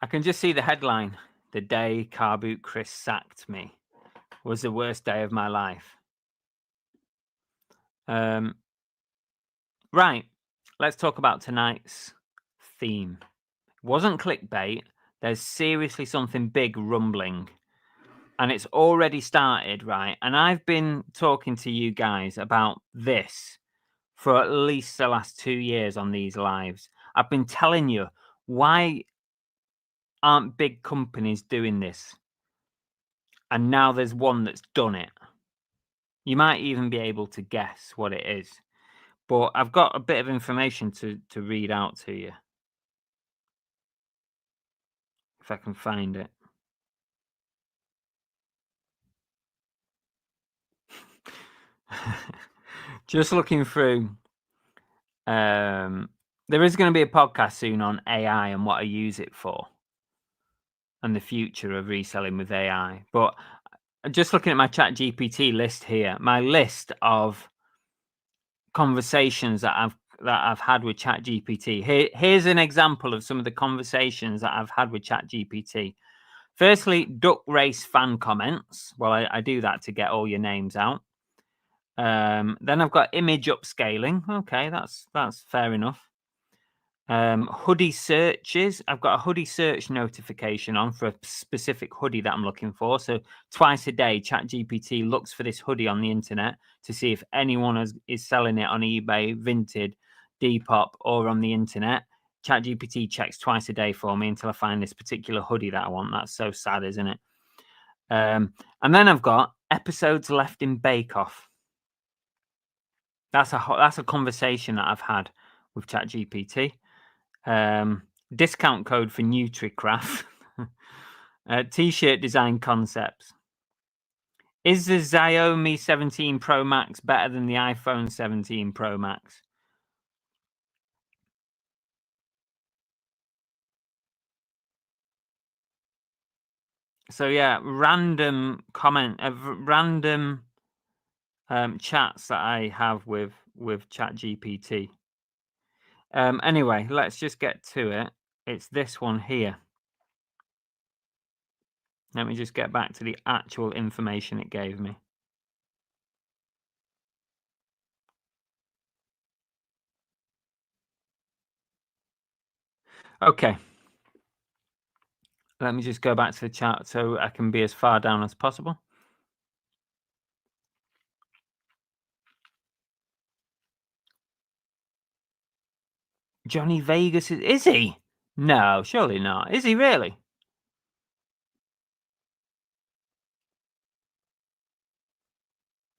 I can just see the headline. The day car boot Chris sacked me was the worst day of my life. Right. Let's talk about tonight's theme. It wasn't clickbait. There's seriously something big rumbling. And it's already started, right? And I've been talking to you guys about this for at least the last 2 years on these lives. I've been telling you, why aren't big companies doing this? And now there's one that's done it. You might even be able to guess what it is. But I've got a bit of information to read out to you. If I can find it. Just looking through. There is going to be a podcast soon on AI and what I use it for, and the future of reselling with AI. But just looking at my ChatGPT list here, my list of conversations that I've had with ChatGPT. Here's an example of some of the conversations that I've had with ChatGPT. Firstly, duck race fan comments. Well, I do that to get all your names out. Then I've got image upscaling. Okay, that's fair enough. Hoodie searches. I've got a hoodie search notification on for a specific hoodie that I'm looking for. So twice a day, ChatGPT looks for this hoodie on the internet to see if anyone is selling it on eBay, Vinted, Depop, or on the internet. ChatGPT checks twice a day for me until I find this particular hoodie that I want. That's so sad, isn't it? And then I've got episodes left in Bake Off. That's a conversation that I've had with ChatGPT. Discount code for NutriCraft. T-shirt design concepts. Is the Xiaomi 17 Pro Max better than the iPhone 17 Pro Max? So yeah, random comment of random chats that I have with ChatGPT. Anyway, let's just get to it. It's this one here. Let me just get back to the actual information it gave me. Okay. Let me just go back to the chat so I can be as far down as possible. Johnny Vegas is he? No, surely not. Is he really?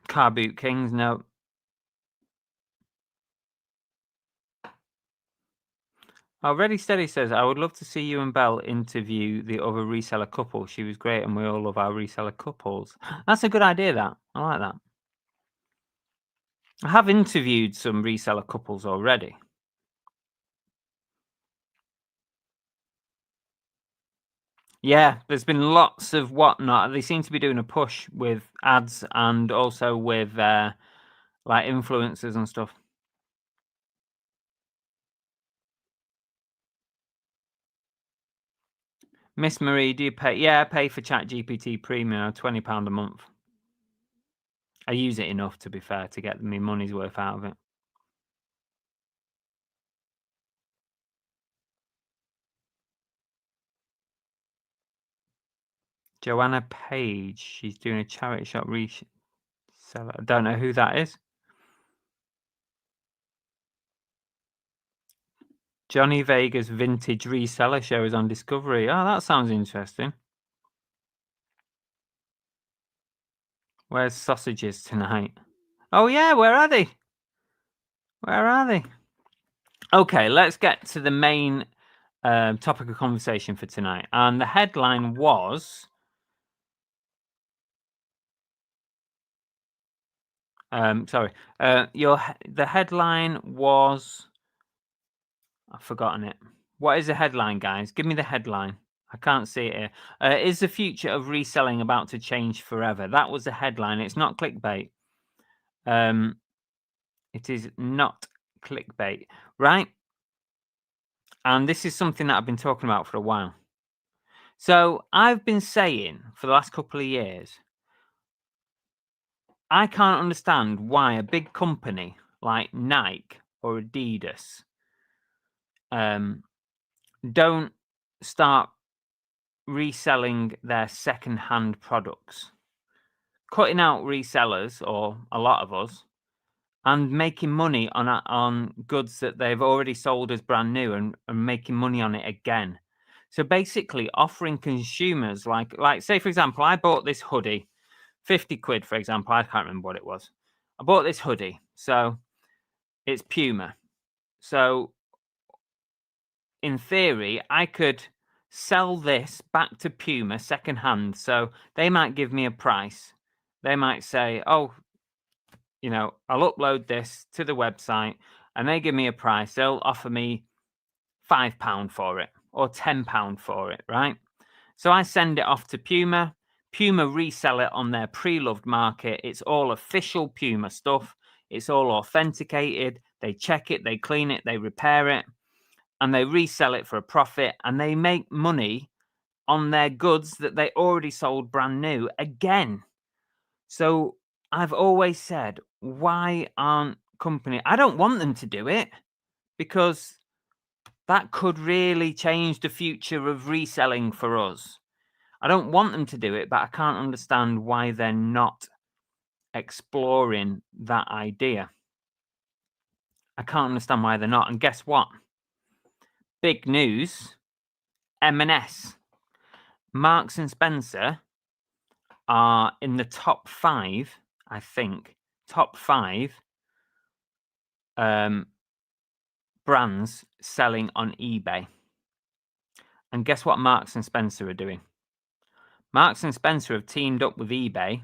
Car Boot Kings, no. Oh, Ready Steady says, I would love to see you and Belle interview the other reseller couple. She was great and we all love our reseller couples. That's a good idea, that. I like that. I have interviewed some reseller couples already. Yeah, there's been lots of whatnot. They seem to be doing a push with ads and also with like influencers and stuff. Miss Marie, do you pay? Yeah, I pay for ChatGPT Premium, £20 a month. I use it enough, to be fair, to get my money's worth out of it. Joanna Page, she's doing a charity shop reseller. I don't know who that is. Johnny Vegas vintage reseller show is on Discovery. Oh, that sounds interesting. Where's sausages tonight? Oh yeah, where are they? Where are they? Okay, let's get to the main topic of conversation for tonight. And the headline was the headline was, I've forgotten it. What is the headline, guys? Give me the headline. I can't see it here. Is the future of reselling about to change forever? That was the headline. It's not clickbait. It is not clickbait, right? And this is something that I've been talking about for a while. So I've been saying for the last couple of years, I can't understand why a big company like Nike or Adidas don't start reselling their second-hand products, cutting out resellers, or a lot of us, and making money on goods that they've already sold as brand new and making money on it again. So basically offering consumers like say, for example, I bought this hoodie, 50 quid, for example. I can't remember what it was. I bought this hoodie. So it's Puma. So in theory, I could sell this back to Puma secondhand. So they might give me a price. They might say, oh, you know, I'll upload this to the website and they give me a price. They'll offer me £5 for it or £10 for it, right? So I send it off to Puma. Puma resell it on their pre-loved market. It's all official Puma stuff. It's all authenticated. They check it, they clean it, they repair it, and they resell it for a profit, and they make money on their goods that they already sold brand new again. So I've always said, why aren't companies? I don't want them to do it because that could really change the future of reselling for us. I don't want them to do it, but I can't understand why they're not exploring that idea. I can't understand why they're not. And guess what? Big news, M&S. Marks and Spencer are in the top 5, I think, top 5 brands selling on eBay. And guess what Marks and Spencer are doing? Marks and Spencer have teamed up with eBay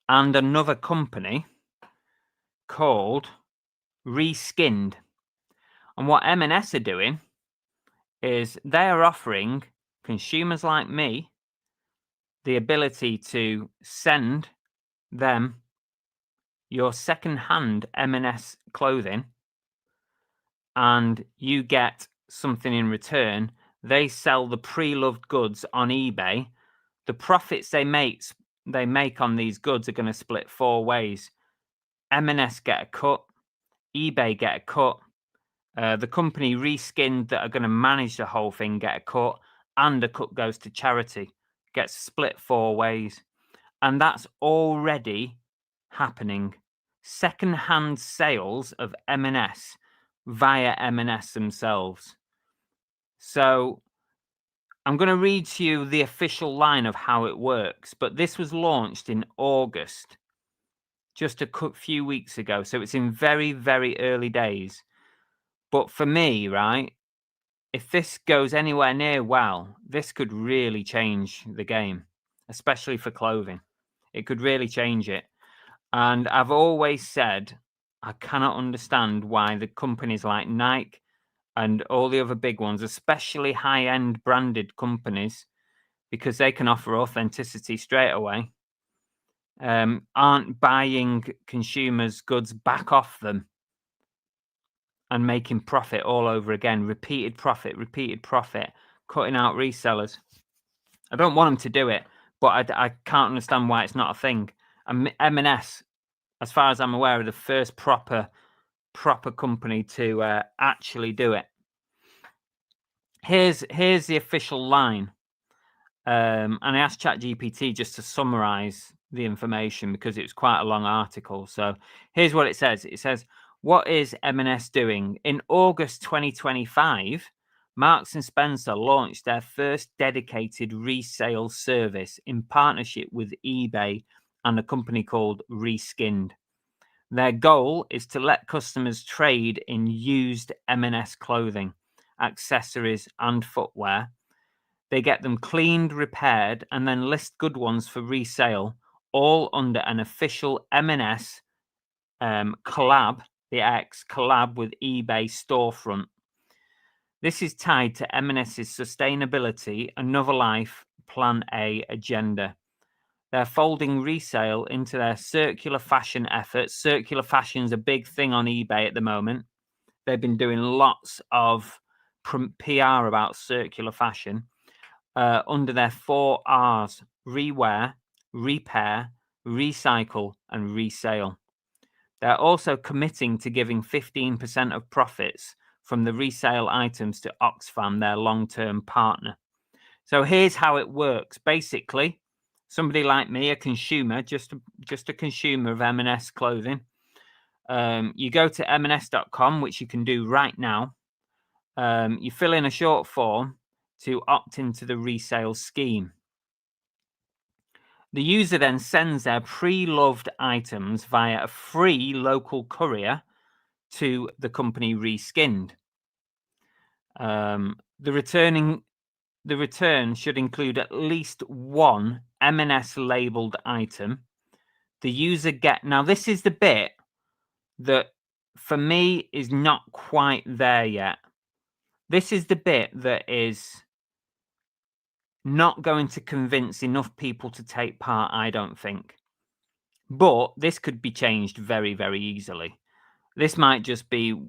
and another company called Reskinned. And what M&S are doing is they are offering consumers like me the ability to send them your second-hand M&S clothing, and you get something in return. They sell the pre-loved goods on eBay. The profits they make on these goods are going to split 4 ways. M&S get a cut, eBay get a cut, the company Reskinned that are going to manage the whole thing get a cut, and a cut goes to charity. Gets split 4 ways. And that's already happening. Second-hand sales of M&S via M&S themselves. So I'm going to read to you the official line of how it works, but this was launched in August, just a few weeks ago. So it's in very, very early days. But for me, right, if this goes anywhere near well, this could really change the game, especially for clothing. It could really change it. And I've always said, I cannot understand why the companies like Nike and all the other big ones, especially high-end branded companies, because they can offer authenticity straight away, aren't buying consumers' goods back off them and making profit all over again. Repeated profit, cutting out resellers. I don't want them to do it, but I can't understand why it's not a thing. And M&S, as far as I'm aware, are the first proper company to actually do it. Here's the official line. And I asked ChatGPT just to summarize the information because it was quite a long article. So here's what it says. It says, what is M&S doing? In August 2025, Marks and Spencer launched their first dedicated resale service in partnership with eBay and a company called Reskinned. Their goal is to let customers trade in used M&S clothing, accessories, and footwear. They get them cleaned, repaired, and then list good ones for resale, all under an official M&S collab, the X collab with eBay storefront. This is tied to M&S's sustainability, Another Life, Plan A agenda. They're folding resale into their circular fashion efforts. Circular fashion is a big thing on eBay at the moment. They've been doing lots of PR about circular fashion under their 4 R's: rewear, repair, recycle, and resale. They're also committing to giving 15% of profits from the resale items to Oxfam, their long-term partner. So here's how it works. Basically, somebody like me, a consumer, just a consumer of M&S clothing, you go to M&S.com, which you can do right now. You fill in a short form to opt into the resale scheme. The user then sends their pre-loved items via a free local courier to the company Reskinned. The return should include at least one M&S labeled item. The user now this is the bit that for me is not quite there yet. This is the bit that is not going to convince enough people to take part, I don't think. But this could be changed very, very easily. This might just be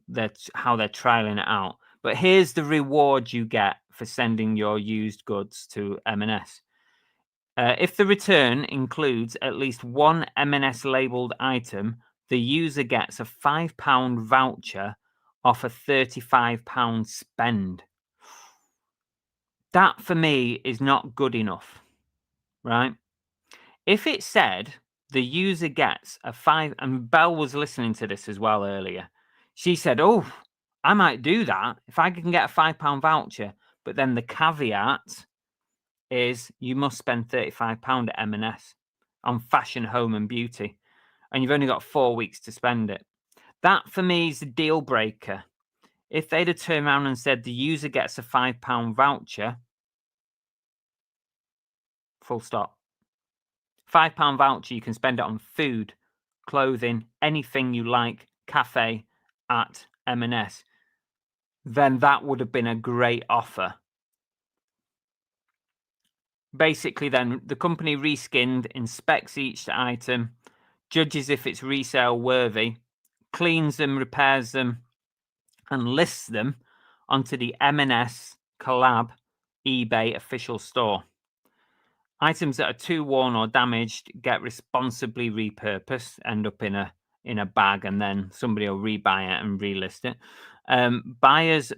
how they're trialing it out. But here's the reward you get for sending your used goods to M&S. If the return includes at least one M&S labeled item, the user gets a £5 voucher off a £35 spend. That for me is not good enough, right? If it said the user gets a and Belle was listening to this as well earlier. She said, oh, I might do that if I can get a £5 voucher. But then the caveat is you must spend £35 at M&S on fashion, home and beauty. And you've only got 4 weeks to spend it. That for me is a deal breaker. If they'd have turned around and said the user gets a £5 voucher, full stop. £5 voucher, you can spend it on food, clothing, anything you like, cafe at M&S. Then that would have been a great offer. Basically, then the company reskinned, inspects each item, judges if it's resale worthy, cleans them, repairs them, and lists them onto the M&S Collab eBay official store. Items that are too worn or damaged get responsibly repurposed, end up in a bag, and then somebody will rebuy it and relist it. Buyers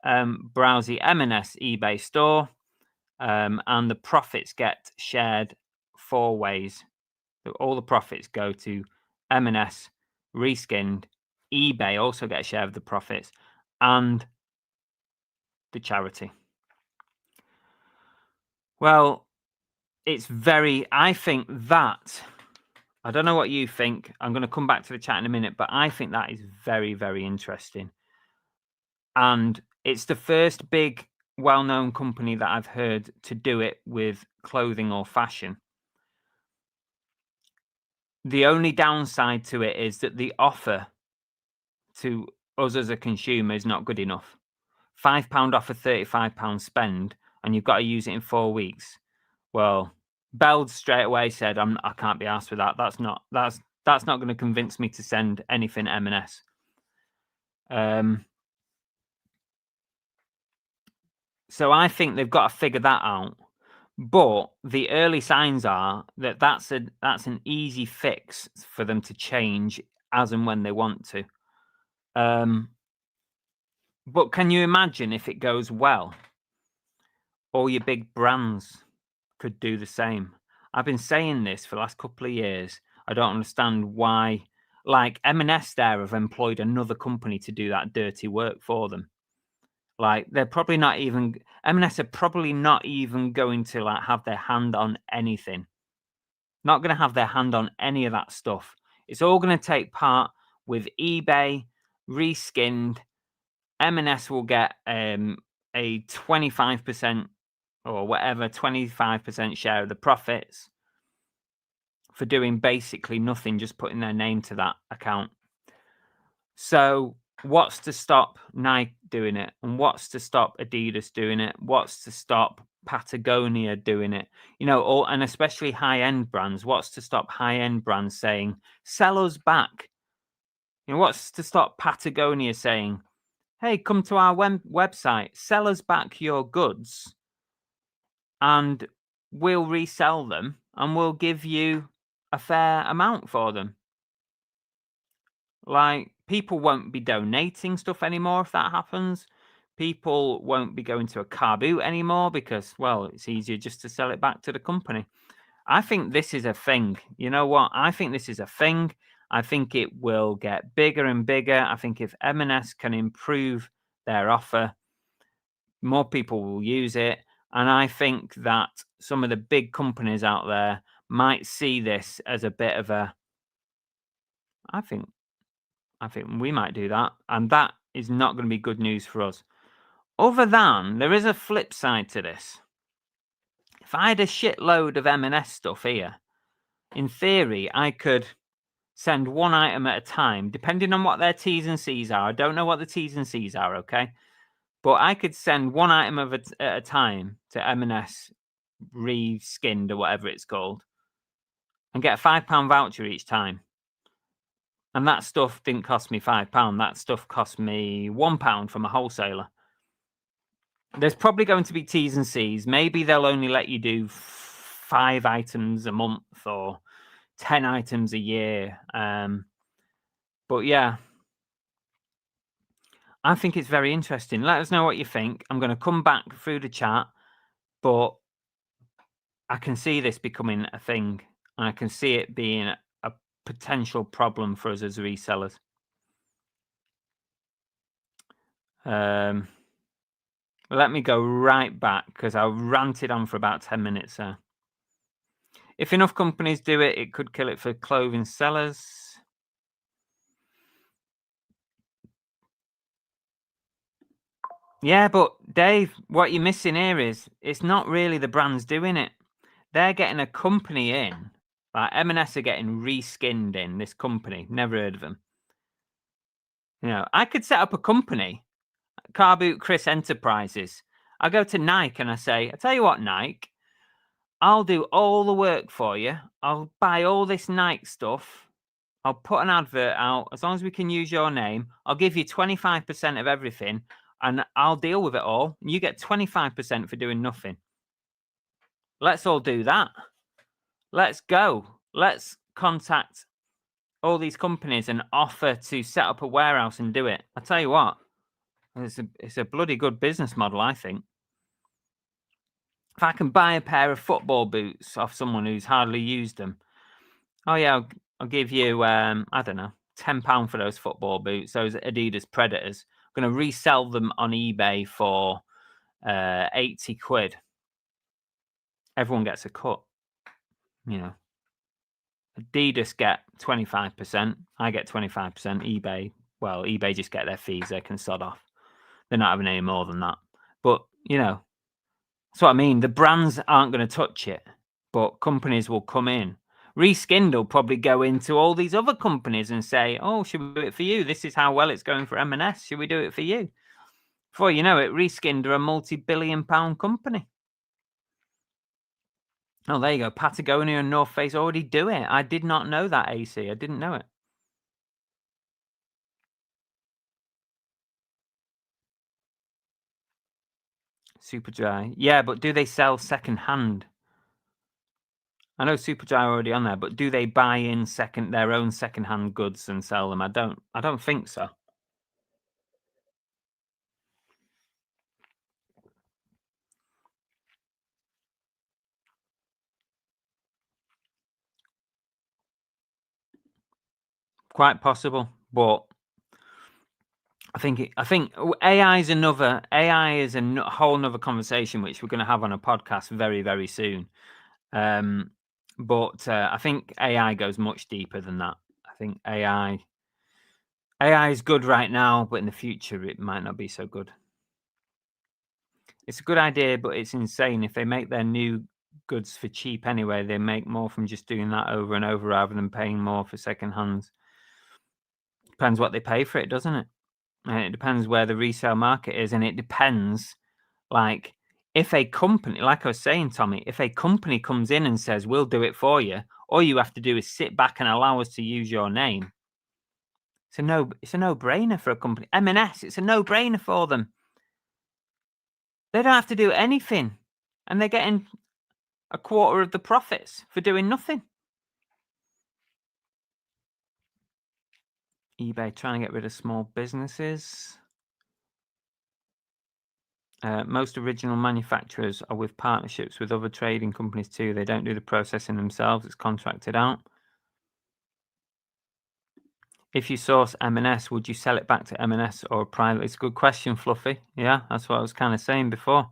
browse the M&S eBay store, and the profits get shared 4 ways. All the profits go to M&S, Reskinned, eBay also get a share of the profits, and the charity. Well, it's I think that, I don't know what you think. I'm going to come back to the chat in a minute, but I think that is very, very interesting. And it's the first big, well-known company that I've heard to do it with clothing or fashion. The only downside to it is that the offer to us as a consumer is not good enough. £5 off a £35 spend, and you've got to use it in 4 weeks. Well, Bell straight away said, I can't be asked with that. That's not going to convince me to send anything M&S. So I think they've got to figure that out. But the early signs are that that's an easy fix for them to change as and when they want to. But can you imagine if it goes well? All your big brands could do the same. I've been saying this for the last couple of years. I don't understand why. Like M&S there have employed another company to do that dirty work for them. Like they're probably not even, M&S are probably not even going to like have their hand on anything. Not going to have their hand on any of that stuff. It's all going to take part with eBay, Reskinned. M&S will get a 25% or whatever, 25% share of the profits for doing basically nothing, just putting their name to that account. So what's to stop Nike doing it? And what's to stop Adidas doing it? What's to stop Patagonia doing it? You know, and especially high-end brands. What's to stop high-end brands saying, sell us back? You know, what's to stop Patagonia saying, hey, come to our website, sell us back your goods, and we'll resell them, and we'll give you a fair amount for them. Like, people won't be donating stuff anymore if that happens. People won't be going to a car boot anymore because, well, it's easier just to sell it back to the company. I think this is a thing. You know what? I think this is a thing. I think it will get bigger and bigger. I think if M&S can improve their offer, more people will use it. And I think that some of the big companies out there might see this as a bit of a, I think we might do that. And that is not going to be good news for us. Other than, there is a flip side to this. If I had a shitload of M&S stuff here, in theory, I could send one item at a time, depending on what their T's and C's are. I don't know what the T's and C's are, okay? But I could send one item at a time to M&S re-skinned or whatever it's called and get a £5 voucher each time. And that stuff didn't cost me £5. That stuff cost me £1 from a wholesaler. There's probably going to be T's and C's. Maybe they'll only let you do 5 items a month or 10 items a year. But yeah, I think it's very interesting. Let us know what you think. I'm going to come back through the chat, but I can see this becoming a thing. And I can see it being a potential problem for us as resellers. Let me go right back because I ranted on for about 10 minutes there. If enough companies do it, it could kill it for clothing sellers. Yeah, but Dave, what you're missing here is it's not really the brands doing it. They're getting a company in. Like M&S are getting reskinned in this company. Never heard of them. You know, I could set up a company, Car Boot Chris Enterprises. I go to Nike and I say, I tell you what, Nike, I'll do all the work for you. I'll buy all this Nike stuff. I'll put an advert out. As long as we can use your name, I'll give you 25% of everything and I'll deal with it all. You get 25% for doing nothing. Let's all do that. Let's go. Let's contact all these companies and offer to set up a warehouse and do it. I tell you what, it's a bloody good business model, I think. If I can buy a pair of football boots off someone who's hardly used them, oh yeah, I'll give you, I don't know, £10 for those football boots, those Adidas Predators. I'm going to resell them on eBay for 80 quid. Everyone gets a cut, you know. Adidas get 25%. I get 25%. eBay, well, eBay just get their fees. They can sod off. They're not having any more than that. But, you know, that's what I mean. The brands aren't going to touch it, but companies will come in. Reskinned will probably go into all these other companies and say, oh, should we do it for you? This is how well it's going for M&S. Should we do it for you? Before you know it, Reskinned are a multi-billion-pound company. Oh, there you go. Patagonia and North Face already do it. I did not know that, AC. I didn't know it. Superdry. Yeah, but do they sell second-hand? I know Superdry are already on there, but do they buy in their own second-hand goods and sell them? I don't think so. Quite possible, but I think AI is a whole nother conversation which we're going to have on a podcast very, very soon. But I think AI goes much deeper than that. I think AI is good right now, but in the future it might not be so good. It's a good idea, but it's insane. If they make their new goods for cheap anyway, they make more from just doing that over and over rather than paying more for second hands. Depends what they pay for it, doesn't it? And it depends where the resale market is, and it depends, like, if a company, like I was saying, Tommy, if a company comes in and says, we'll do it for you, all you have to do is sit back and allow us to use your name. It's a no-brainer for a company. M&S, it's a no-brainer for them. They don't have to do anything, and they're getting a quarter of the profits for doing nothing. eBay trying to get rid of small businesses. Most original manufacturers are with partnerships with other trading companies too. They don't do the processing themselves. It's contracted out. If you source M&S, would you sell it back to M&S or private? It's a good question, Fluffy. Yeah, that's what I was kind of saying before.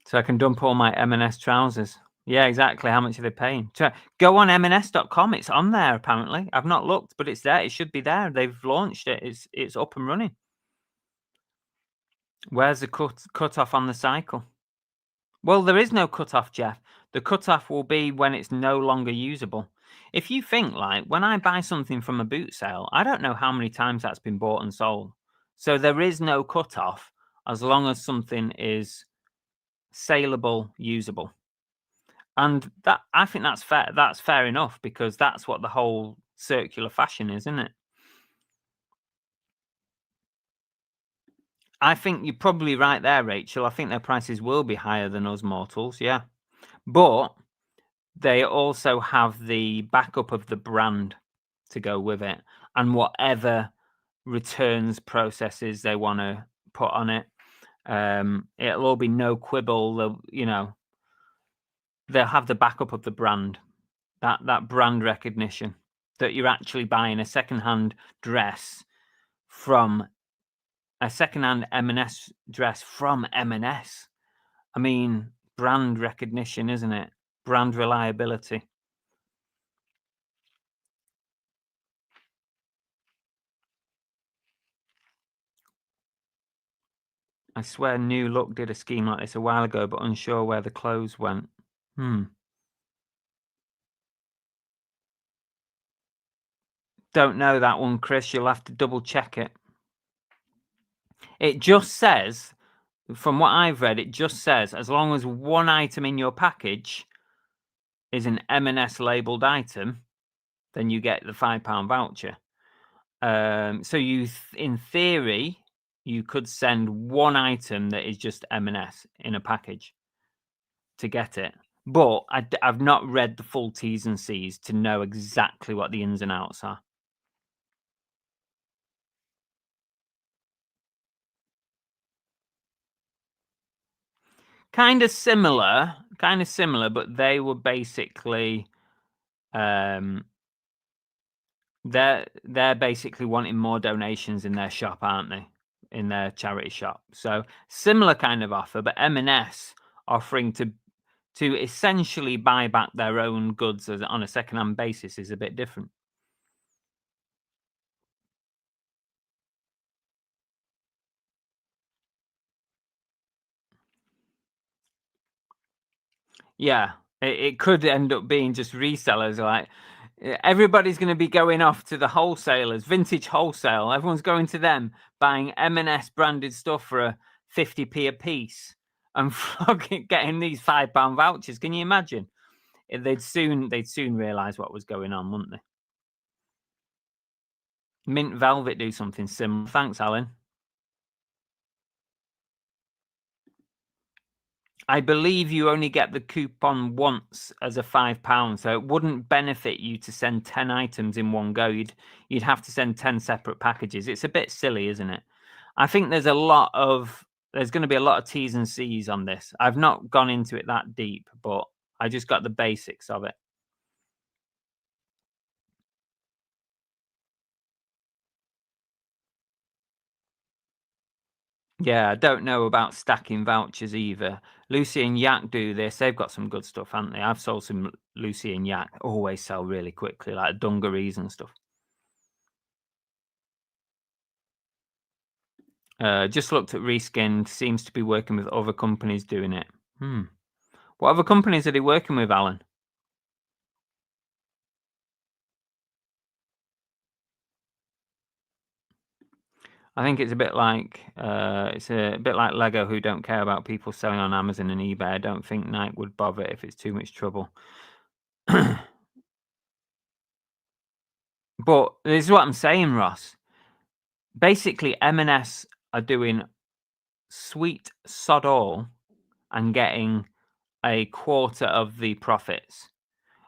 So I can dump all my M&S trousers. Yeah, exactly. How much are they paying? Go on M&S.com. It's on there, apparently. I've not looked, but it's there. It should be there. They've launched it. It's up and running. Where's the cut-off on the cycle? Well, there is no cut-off, Jeff. The cut-off will be when it's no longer usable. If you think, like, when I buy something from a boot sale, I don't know how many times that's been bought and sold. So there is no cutoff as long as something is saleable, usable. And that, I think that's fair. That's fair enough, because that's what the whole circular fashion is, isn't it? I think you're probably right there, Rachel. I think their prices will be higher than us mortals, yeah. But they also have the backup of the brand to go with it, and whatever returns processes they want to put on it. It'll all be no quibble. They'll have the backup of the brand, that brand recognition, that you're actually buying a secondhand dress from a secondhand M&S dress from M&S. I mean, brand recognition, isn't it? Brand reliability. I swear New Look did a scheme like this a while ago, but unsure where the clothes went. Don't know that one, Chris. You'll have to double check it. It just says, from what I've read, it just says as long as one item in your package is an M&S labeled item, then you get the £5 voucher. So in theory, you could send one item that is just M&S in a package to get it. But I've not read the full T's and C's to know exactly what the ins and outs are. Kind of similar, but they were basically, they're basically wanting more donations in their shop, aren't they? In their charity shop. So similar kind of offer, but M&S offering to essentially buy back their own goods on a second-hand basis is a bit different. Yeah, it could end up being just resellers. Like, everybody's going to be going off to the wholesalers, vintage wholesale. Everyone's going to them, buying M&S branded stuff for a 50p a piece, and getting these £5 vouchers. Can you imagine? They'd soon realise what was going on, wouldn't they? Mint Velvet do something similar. Thanks, Alan. I believe you only get the coupon once as a £5, so it wouldn't benefit you to send 10 items in one go. You'd have to send 10 separate packages. It's a bit silly, isn't it? I think there's going to be a lot of T's and C's on this. I've not gone into it that deep, but I just got the basics of it. Yeah, I don't know about stacking vouchers either. Lucy and Yak do this. They've got some good stuff, haven't they? I've sold some Lucy and Yak. Always sell really quickly, like dungarees and stuff. Just looked at Reskinned. Seems to be working with other companies doing it. What other companies are they working with, Alan? I think it's a bit like Lego, who don't care about people selling on Amazon and eBay. I don't think Nike would bother if it's too much trouble. But this is what I'm saying, Ross. Basically, M&S are doing sweet sod all and getting a quarter of the profits.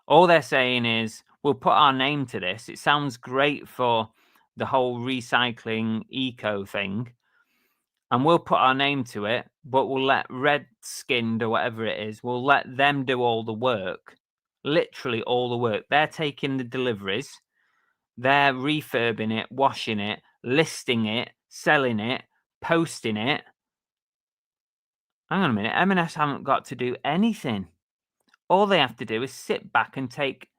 All they're saying is, we'll put our name to this. It sounds great for the whole recycling eco thing, and we'll put our name to it, but we'll let Redskinned or whatever it is, we'll let them do all the work, literally all the work. They're taking the deliveries, they're refurbing it, washing it, listing it, selling it, posting it. Hang on a minute, M&S haven't got to do anything. All they have to do is sit back and take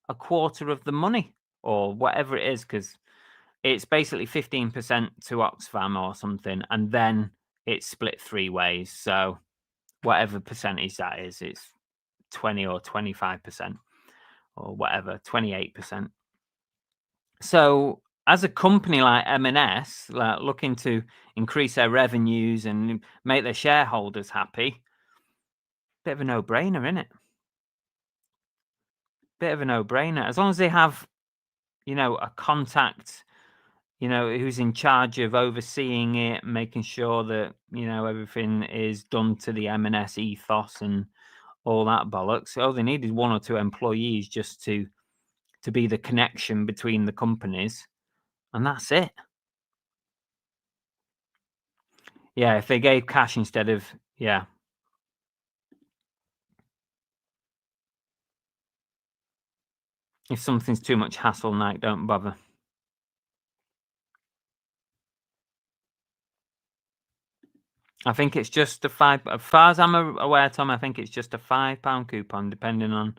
a quarter of the money, or whatever it is, because it's basically 15% to Oxfam or something, and then it's split 3 ways. So whatever percentage that is, it's 20 or 25%, or whatever, 28%. So as a company like M&S, like looking to increase their revenues and make their shareholders happy, bit of a no-brainer, isn't it? Bit of a no-brainer. As long as they have, a contact, who's in charge of overseeing it, making sure that, everything is done to the M&S ethos and all that bollocks. All they need is 1 or 2 employees just to be the connection between the companies, and that's it. Yeah, if they gave cash instead of yeah. If something's too much hassle, Nike, don't bother. I think it's just a as far as I'm aware, Tom, I think it's just a £5 coupon, depending on,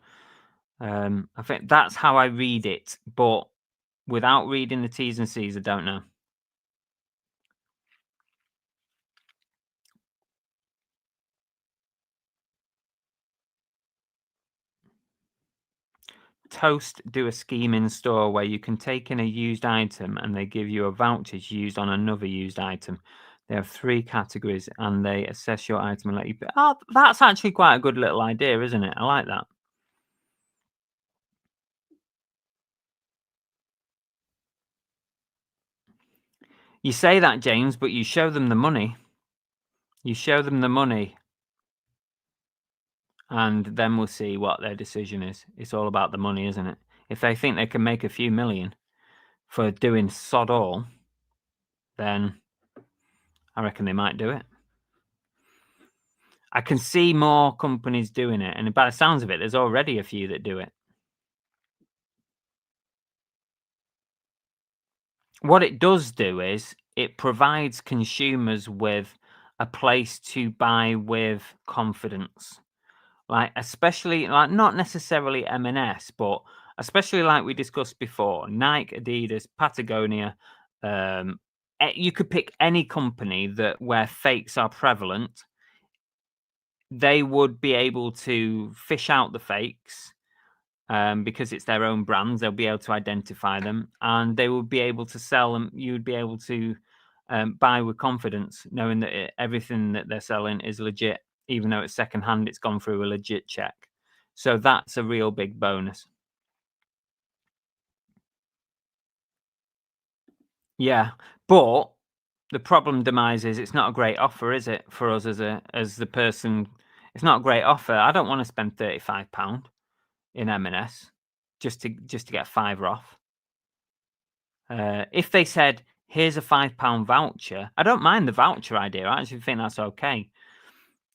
I think that's how I read it, but without reading the T's and C's, I don't know. Toast do a scheme in store where you can take in a used item and they give you a voucher to use on another used item. They have 3 categories and they assess your item and let you. Oh, that's actually quite a good little idea, isn't it? I like that. You say that, James, but you show them the money. You show them the money, and then we'll see what their decision is. It's all about the money, isn't it? If they think they can make a few million for doing sod all, then I reckon they might do it. I can see more companies doing it, and by the sounds of it, there's already a few that do it. What it does do is it provides consumers with a place to buy with confidence. Like, especially, like, not necessarily M&S, but especially like we discussed before, Nike, Adidas, Patagonia. You could pick any company where fakes are prevalent. They would be able to fish out the fakes, because it's their own brands. They'll be able to identify them, and they will be able to sell them. You would be able to buy with confidence, knowing that everything that they're selling is legit, even though it's secondhand. It's gone through a legit check, so that's a real big bonus. Yeah, but the problem, Demise, is it's not a great offer, is it, for us as the person? It's not a great offer. I don't want to spend £35 in M&S just to get £5 off. If they said, here's a £5 voucher, I don't mind the voucher idea. I actually think that's okay.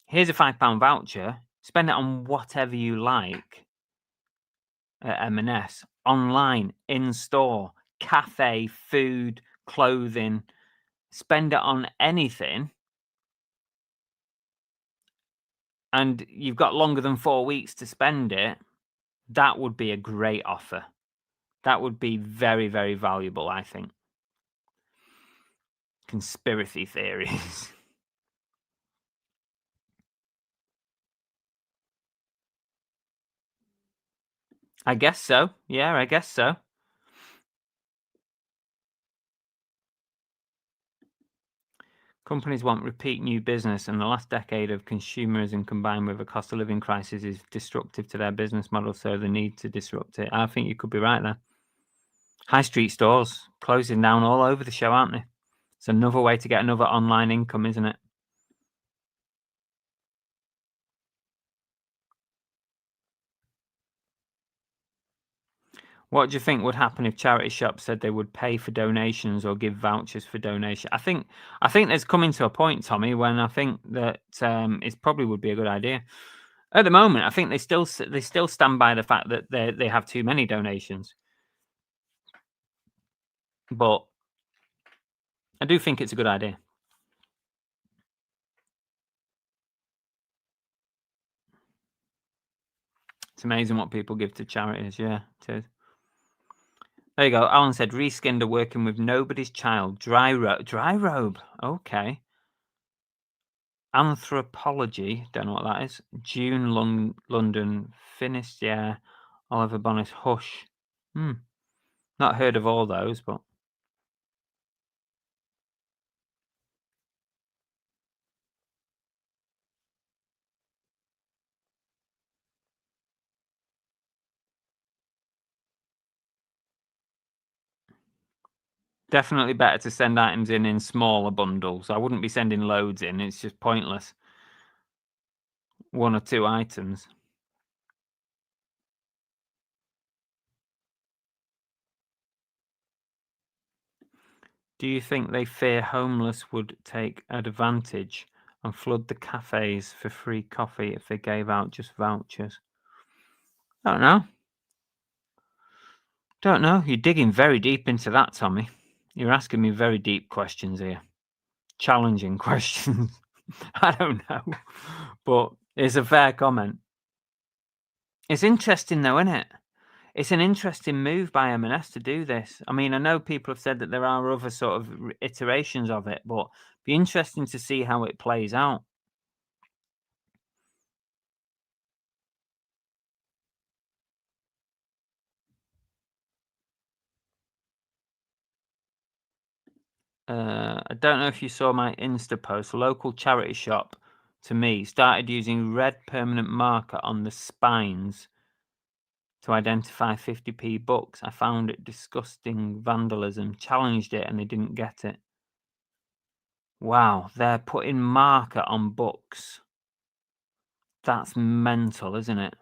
Here's a £5 voucher, spend it on whatever you like at M&S, online, in store, cafe, food, clothing, spend it on anything. And you've got longer than 4 weeks to spend it. That would be a great offer. That would be very, very valuable, I think. Conspiracy theories. I guess so. Yeah, I guess so. Companies want repeat new business, and the last decade of consumerism combined with a cost of living crisis is destructive to their business model, so they need to disrupt it. I think you could be right there. High street stores closing down all over the show, aren't they? It's another way to get another online income, isn't it? What do you think would happen if charity shops said they would pay for donations or give vouchers for donation? I think there's coming to a point, Tommy, when I think that it probably would be a good idea. At the moment, I think they still stand by the fact that they have too many donations, but I do think it's a good idea. It's amazing what people give to charities. Yeah, it is. There you go. Alan said, Reskinned are working with Nobody's Child. Dry robe. Okay. Anthropology. Don't know what that is. June, London. Finished. Yeah. Oliver Bonus, Hush. Hmm. Not heard of all those, but definitely better to send items in smaller bundles. I wouldn't be sending loads in. It's just pointless. 1 or 2 items. Do you think they fear homeless would take advantage and flood the cafes for free coffee if they gave out just vouchers? Don't know. Don't know. You're digging very deep into that, Tommy. You're asking me very deep questions here. Challenging questions. I don't know. But it's a fair comment. It's interesting though, isn't it? It's an interesting move by M&S to do this. I mean, I know people have said that there are other sort of iterations of it, but be interesting to see how it plays out. I don't know if you saw my Insta post. A local charity shop to me started using red permanent marker on the spines to identify 50p books. I found it disgusting vandalism, challenged it, and they didn't get it. Wow, they're putting marker on books. That's mental, isn't it?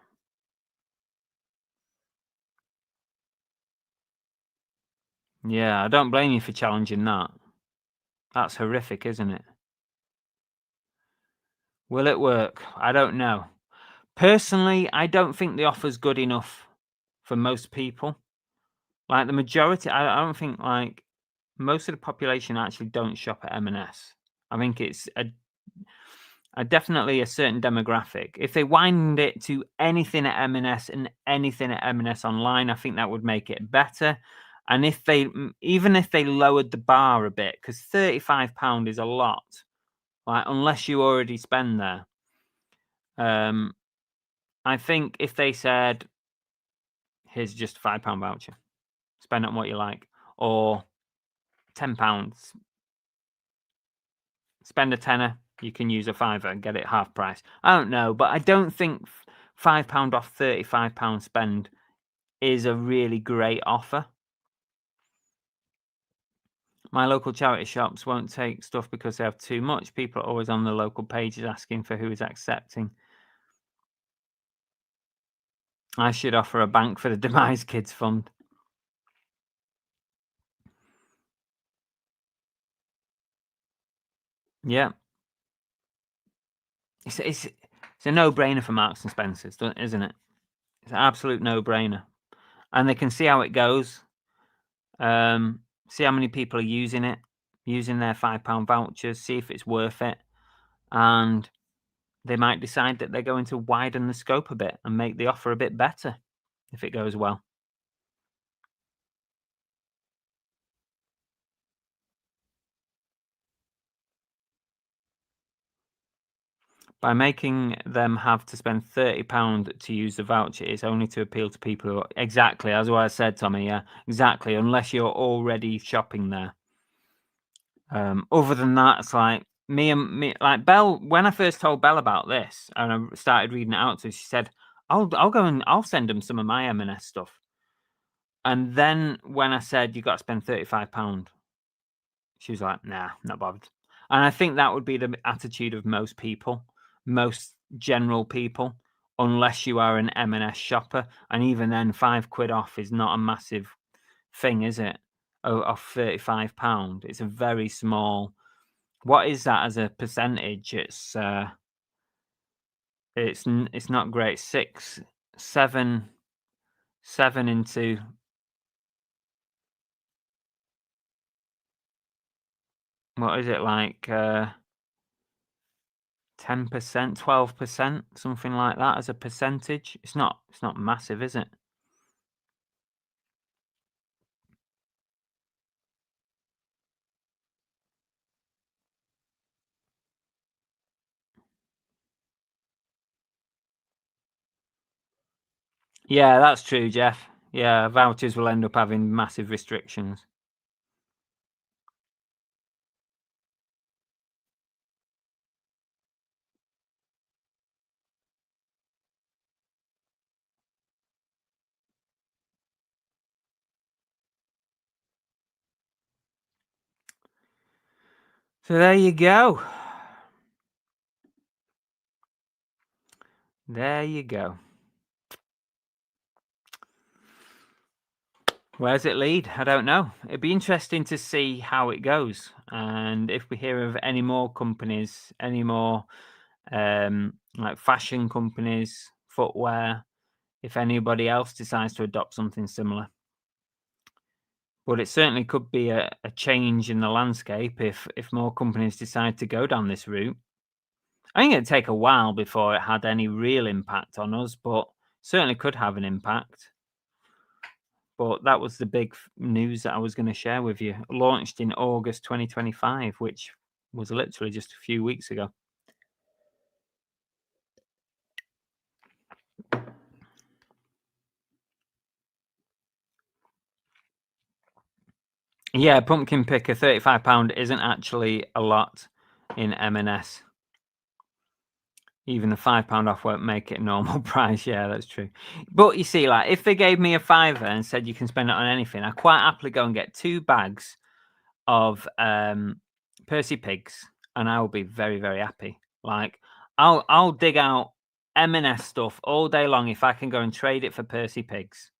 Yeah, I don't blame you for challenging that. That's horrific, isn't it? Will it work? I don't know. Personally, I don't think the offer's good enough for most people. Like the majority, I don't think like most of the population actually don't shop at M&S. I think it's definitely a certain demographic. If they wind it to anything at M&S and anything at M&S online, I think that would make it better. And if they, even if they lowered the bar a bit, because £35 is a lot, like unless you already spend there. I think if they said, "Here's just a £5 voucher, spend on what you like," or £10, spend a tenner, you can use a fiver and get it half price. I don't know, but I don't think £5 off £35 spend is a really great offer. My local charity shops won't take stuff because they have too much. People are always on the local pages asking for who is accepting. I should offer a bank for the Demise Kids Fund. Yeah. It's a no-brainer for Marks and Spencers, isn't it? It's an absolute no-brainer. And they can see how it goes. See how many people are using it, using their £5 vouchers, see if it's worth it. And they might decide that they're going to widen the scope a bit and make the offer a bit better if it goes well. By making them have to spend £30 to use the voucher, it's only to appeal to people who are exactly as what I said, Tommy. Yeah, exactly. Unless you're already shopping there. Other than that, it's like me, like Belle. When I first told Belle about this and I started reading it out to her, she said, "I'll go and I'll send them some of my M&S stuff." And then when I said you got to spend £35, she was like, "Nah, not bothered." And I think that would be the attitude of most people, most general people, unless you are an M&S shopper. And even then, £5 off is not a massive thing, is it? Off £35, it's a very small. What is that as a percentage? It's not great. 6, 7, 7 into what is it like? 10%, 12%, something like that as a percentage. It's not massive, is it? Yeah, that's true, Jeff. Yeah, vouchers will end up having massive restrictions. So there you go. There you go. Where does it lead? I don't know. It'd be interesting to see how it goes. And if we hear of any more companies, any more like fashion companies, footwear, if anybody else decides to adopt something similar. But it certainly could be a change in the landscape if more companies decide to go down this route. I think it'd take a while before it had any real impact on us, but certainly could have an impact. But that was the big news that I was going to share with you. Launched in August 2025, which was literally just a few weeks ago. Yeah, pumpkin picker, £35 isn't actually a lot in M&S. Even the £5 off won't make it a normal price. Yeah, that's true. But you see, like, if they gave me a £5 and said you can spend it on anything, I'd quite happily go and get 2 bags of Percy Pigs, and I will be very, very happy. Like, I'll dig out M&S stuff all day long if I can go and trade it for Percy Pigs.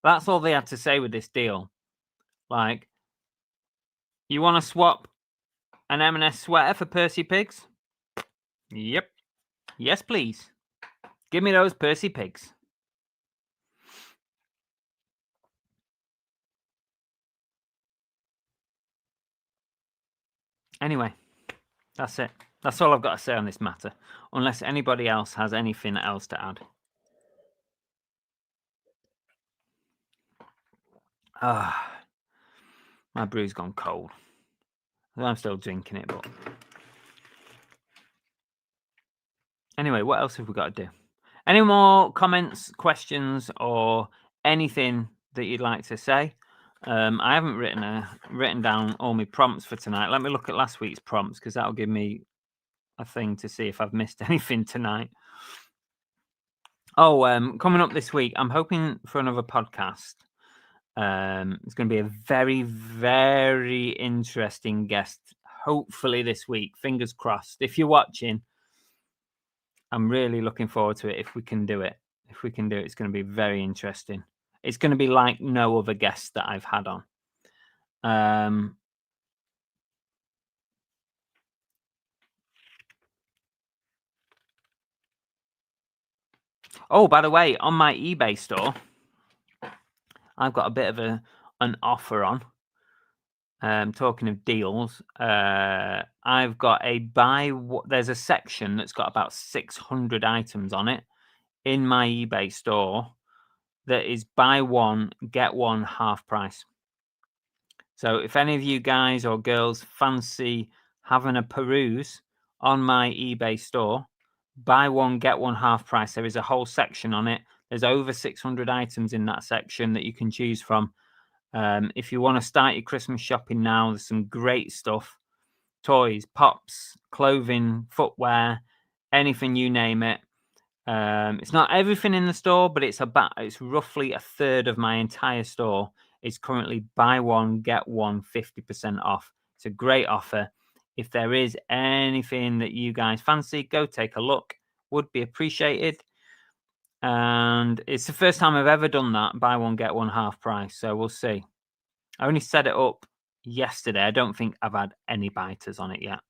That's all they had to say with this deal. Like, you want to swap an M&S sweater for Percy Pigs? Yep. Yes, please. Give me those Percy Pigs. Anyway, that's it. That's all I've got to say on this matter, unless anybody else has anything else to add. Ah, my brew's gone cold. I'm still drinking it, but anyway, what else have we got to do? Any more comments, questions, or anything that you'd like to say? I haven't written down all my prompts for tonight. Let me look at last week's prompts because that'll give me a thing to see if I've missed anything tonight. Oh, coming up this week, I'm hoping for another podcast. It's going to be a very, very interesting guest. Hopefully this week, fingers crossed. If you're watching, I'm really looking forward to it. If we can do it, it's going to be very interesting. It's going to be like no other guest that I've had on. Oh, by the way, on my eBay store, I've got a bit of an offer on. Talking of deals, I've got there's a section that's got about 600 items on it in my eBay store that is buy one, get one half price. So if any of you guys or girls fancy having a peruse on my eBay store, buy one, get one half price. There is a whole section on it. There's over 600 items in that section that you can choose from. If you want to start your Christmas shopping now, there's some great stuff. Toys, pops, clothing, footwear, anything you name it. It's not everything in the store, but it's roughly a third of my entire store is currently buy one, get one 50% off. It's a great offer. If there is anything that you guys fancy, go take a look. Would be appreciated. And it's the first time I've ever done that, buy one, get one half price. So we'll see. I only set it up yesterday. I don't think I've had any biters on it yet.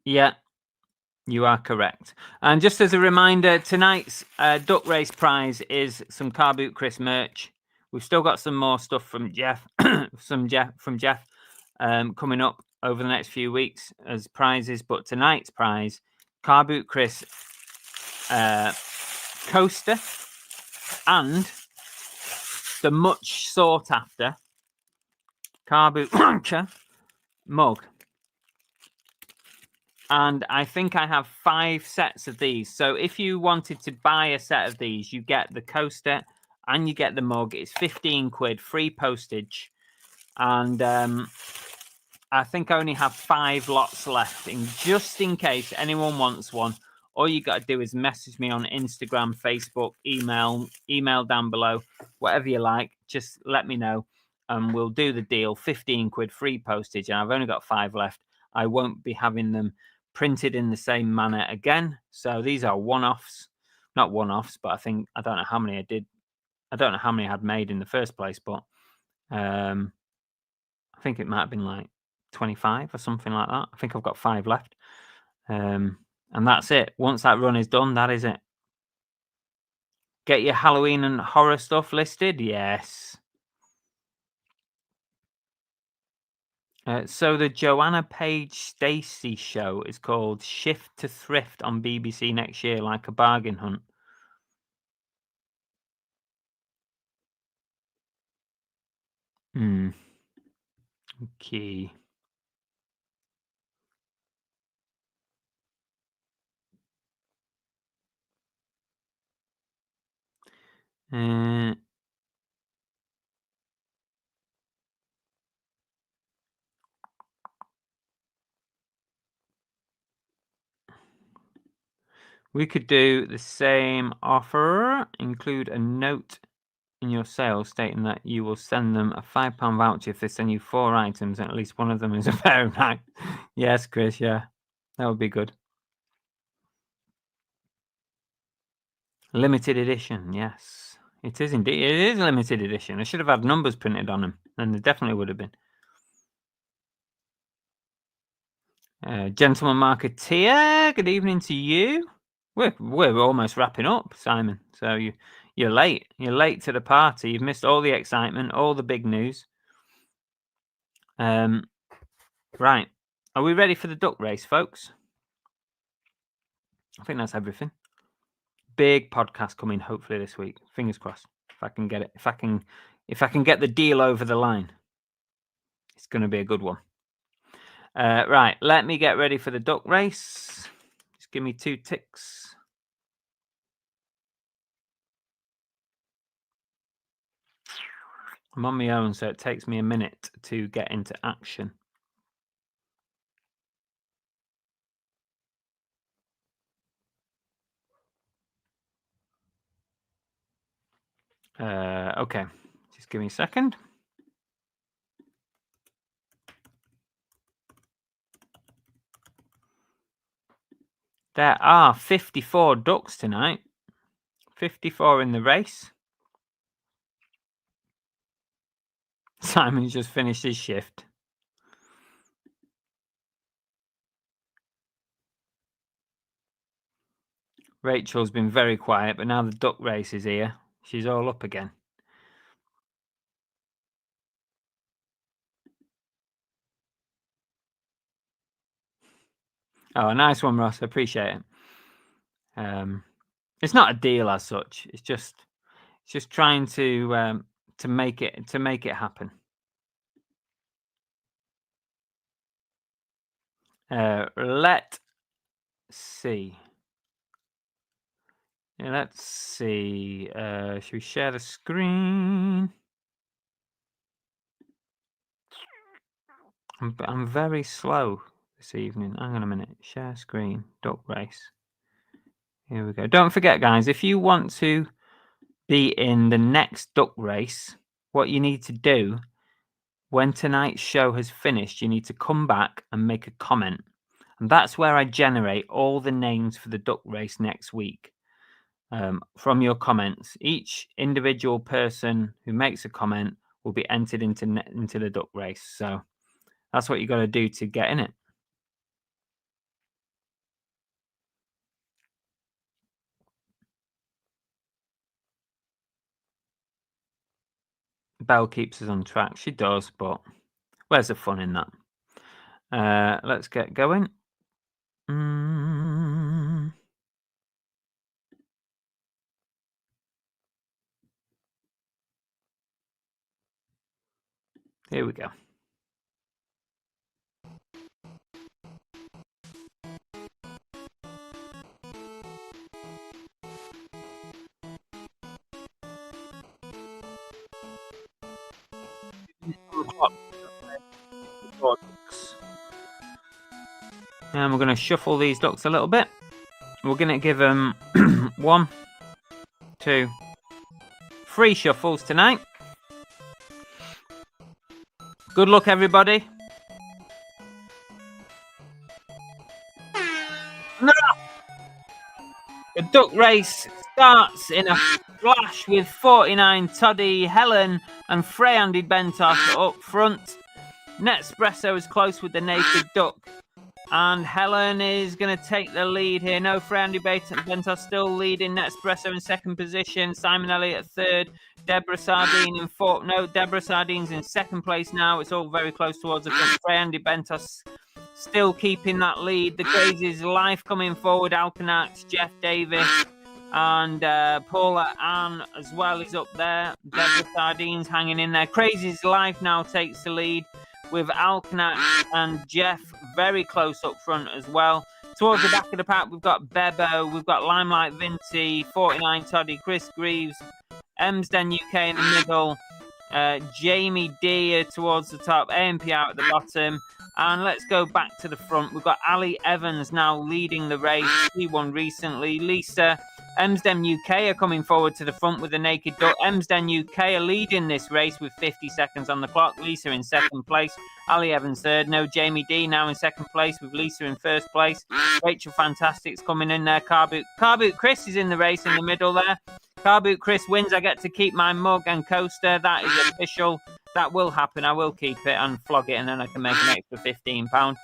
Yeah, you are correct. And just as a reminder, tonight's duck race prize is some Car Boot Chris merch. We've still got some more stuff from Jeff, coming up over the next few weeks as prizes. But tonight's prize, Car Boot Chris coaster and the much sought after Car Boot Rancher mug. And I think I have 5 sets of these. So if you wanted to buy a set of these, you get the coaster and you get the mug. It's 15 quid, free postage. And I think I only have 5 lots left. And just in case anyone wants one, all you got to do is message me on Instagram, Facebook, email down below, whatever you like. Just let me know and we'll do the deal. 15 quid, free postage. And I've only got 5 left. I won't be having them printed in the same manner again. So these are one-offs, not one-offs, but I don't know how many I did. I don't know how many I had made in the first place, but I think it might have been like 25 or something like that. I think I've got 5 left. And that's it. Once that run is done, that is it. Get your Halloween and horror stuff listed? Yes. So the Joanna Page Stacey show is called Shift to Thrift on BBC next year, like a bargain hunt. Okay. We could do the same offer, include a note in your sale stating that you will send them a £5 voucher if they send you 4 items and at least one of them is a pair of knives. Yes, Chris, yeah. That would be good. Limited edition, yes. It is indeed. It is limited edition. I should have had numbers printed on them, and there definitely would have been. Gentleman Marketeer, good evening to you. We're almost wrapping up, Simon. So you're late. You're late to the party. You've missed all the excitement, all the big news. Right. Are we ready for the duck race, folks? I think that's everything. Big podcast coming hopefully this week. Fingers crossed. If I can get it. If I can get the deal over the line. It's going to be a good one. Right, let me get ready for the duck race. Just give me 2 ticks. I'm on my own, so it takes me a minute to get into action. Okay, just give me a second. There are 54 ducks tonight. 54 in the race. Simon's just finished his shift. Rachel's been very quiet, but now the duck race is here. She's all up again. Oh, nice one, Ross. I appreciate it. It's not a deal as such. It's just trying to make it happen. Let's see. Yeah, let's see. Should we share the screen? I'm very slow this evening. Hang on a minute. Share screen. Duck race. Here we go. Don't forget, guys, if you want to be in the next duck race, what you need to do when tonight's show has finished, you need to come back and make a comment. And that's where I generate all the names for the duck race next week. From your comments, each individual person who makes a comment will be entered into the duck race. So that's what you got to do to get in it. Belle keeps us on track. She does, but where's the fun in that? Let's get going. Here we go. o'clock. Ducks. And we're going to shuffle these ducks a little bit. We're going to give them 1, 2, 3 shuffles tonight. Good luck, everybody. No! The duck race starts in a flash with 49 Toddy, Helen, and Frey-handed Bentos up front. Nespresso is close with the naked duck. And Helen is going to take the lead here. No, Frey-handed Bentos still leading. Nespresso in second position. Simon Elliott third. Deborah Sardine in fourth. No, Deborah Sardine's in second place now. It's all very close towards the front. Frey-handed Bentos still keeping that lead. The Crazy's Life coming forward. Alcanax, Jeff Davis, and Paula Ann as well is up there. Deborah Sardine's hanging in there. Crazy's Life now takes the lead with Alcanax and Jeff very close up front as well. Towards the back of the pack, we've got Bebo, we've got Limelight Vinty, 49 Toddy, Chris Greaves, Emsden UK in the middle, Jamie D towards the top, AMP out at the bottom. And let's go back to the front. We've got Ali Evans now leading the race. She won recently. Lisa, Emsden UK are coming forward to the front with the naked duck. Emsden UK are leading this race with 50 seconds on the clock. Lisa in second place. Ali Evans third. No, Jamie D now in second place with Lisa in first place. Rachel Fantastic's coming in there. Car Boot Chris is in the race in the middle there. Car Boot Chris wins. I get to keep my mug and coaster. That is official. That will happen. I will keep it and flog it, and then I can make an extra £15.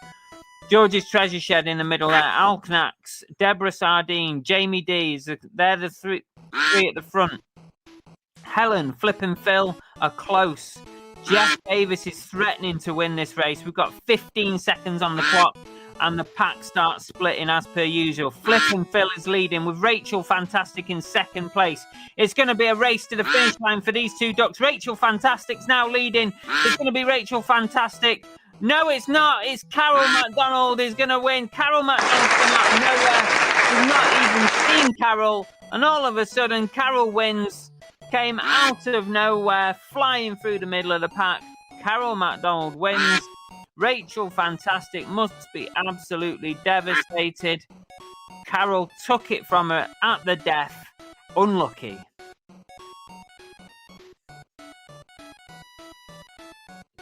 George's Treasure Shed in the middle there. Alknax, Deborah Sardine, Jamie D's. They're the three at the front. Helen, Flip and Phil are close. Jeff Davis is threatening to win this race. We've got 15 seconds on the clock, and the pack starts splitting as per usual. Flip and Phil is leading with Rachel Fantastic in second place. It's going to be a race to the finish line for these two ducks. Rachel Fantastic's now leading. It's going to be Rachel Fantastic. No, it's not. It's Carol McDonald is going to win. Carol McDonald's come out of nowhere. We've not even seen Carol. And all of a sudden, Carol wins. Came out of nowhere, flying through the middle of the pack. Carol McDonald wins. Rachel Fantastic must be absolutely devastated. Carol took it from her at the death. Unlucky.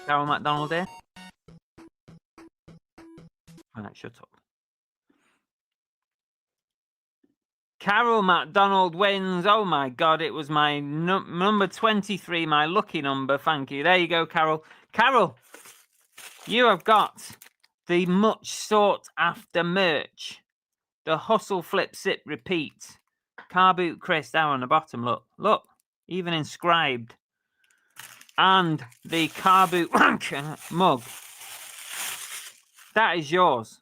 Carol McDonald here. Right, shut up. Carol McDonald wins. Oh my God, it was my number 23, my lucky number. Thank you. There you go, Carol. Carol, you have got the much sought after merch. The Hustle, Flip, Sip, Repeat. Car Boot Chris down on the bottom. Look, even inscribed. And the Car Boot mug. That is yours.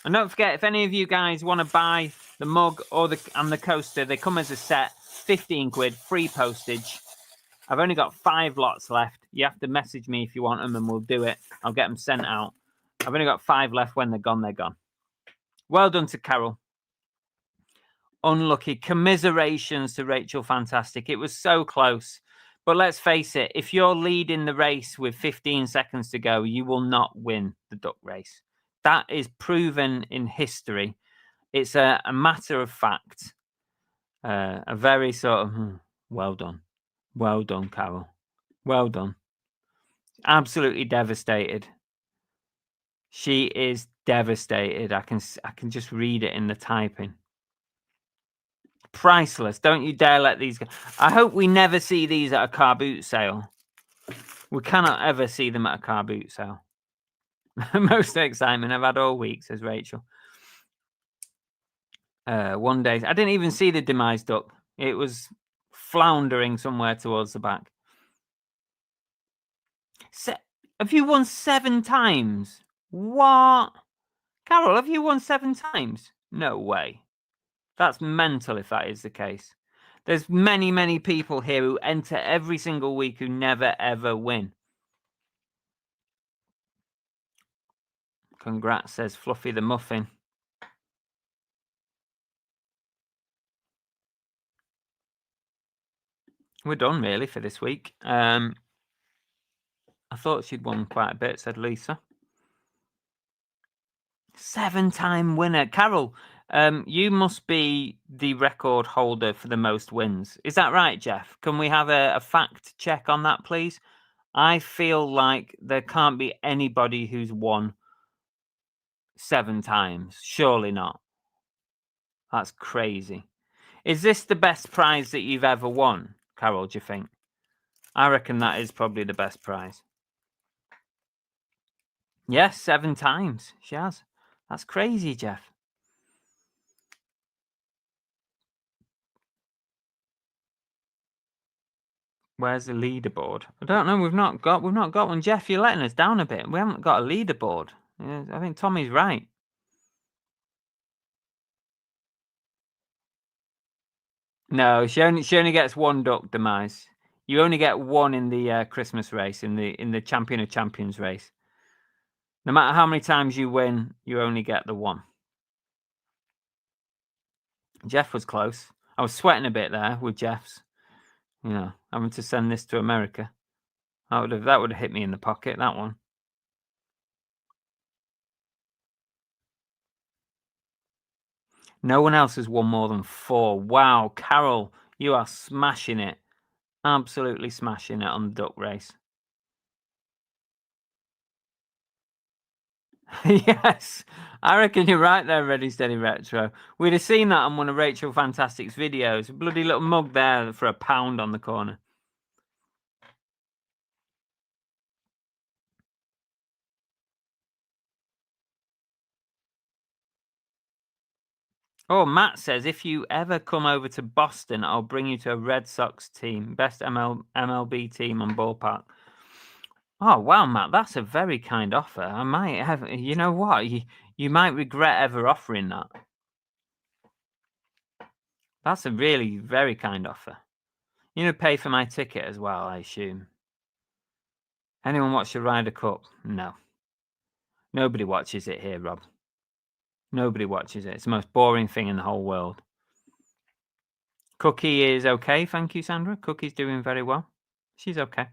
And don't forget, if any of you guys want to buy the mug or the coaster, they come as a set. 15 quid, free postage. I've only got 5 lots left. You have to message me if you want them and we'll do it. I'll get them sent out. I've only got 5 left. When they're gone, they're gone. Well done to Carol. Unlucky. Commiserations to Rachel Fantastic. It was so close. But let's face it, if you're leading the race with 15 seconds to go, you will not win the duck race. That is proven in history. It's a matter of fact. A very sort of, well done. Well done, Carol. Well done. Absolutely devastated. She is devastated. I can just read it in the typing. Priceless. Don't you dare let these go. I hope we never see these at a car boot sale. We cannot ever see them at a car boot sale. Most excitement I've had all week, says Rachel. One day. I didn't even see the demise duck. It was floundering somewhere towards the back. Have you won 7 times? What? Carol, have you won 7 times? No way. That's mental if that is the case. There's many, many people here who enter every single week who never, ever win. Congrats, says Fluffy the Muffin. We're done, really, for this week. I thought she'd won quite a bit, said Lisa. 7-time winner. Carol, you must be the record holder for the most wins. Is that right, Jeff? Can we have a fact check on that, please? I feel like there can't be anybody who's won 7 times. Surely not. That's crazy. Is this the best prize that you've ever won, Carol, do you think? I reckon that is probably the best prize. Yes, 7 times she has. That's crazy, Jeff. Where's the leaderboard? I don't know. We've not got one. Jeff, you're letting us down a bit. We haven't got a leaderboard. Yeah, I think Tommy's right. No, she only gets 1 duck, Demise. You only get 1 in the Christmas race, in the Champion of Champions race. No matter how many times you win, you only get the 1. Jeff was close. I was sweating a bit there with Jeff's. You know, having to send this to America. That would have hit me in the pocket, that one. No one else has won more than 4. Wow, Carol, you are smashing it. Absolutely smashing it on the duck race. Yes, I reckon you're right there, Ready Steady Retro. We'd have seen that on one of Rachel Fantastic's videos. A bloody little mug there for £1 on the corner. Oh, Matt says, if you ever come over to Boston, I'll bring you to a Red Sox team. Best MLB team on ballpark. Oh, wow, Matt, that's a very kind offer. I might have, you know what? You might regret ever offering that. That's a really very kind offer. You know, pay for my ticket as well, I assume. Anyone watch the Ryder Cup? No. Nobody watches it here, Rob. Nobody watches it. It's the most boring thing in the whole world. Cookie is okay, thank you, Sandra. Cookie's doing very well. She's okay.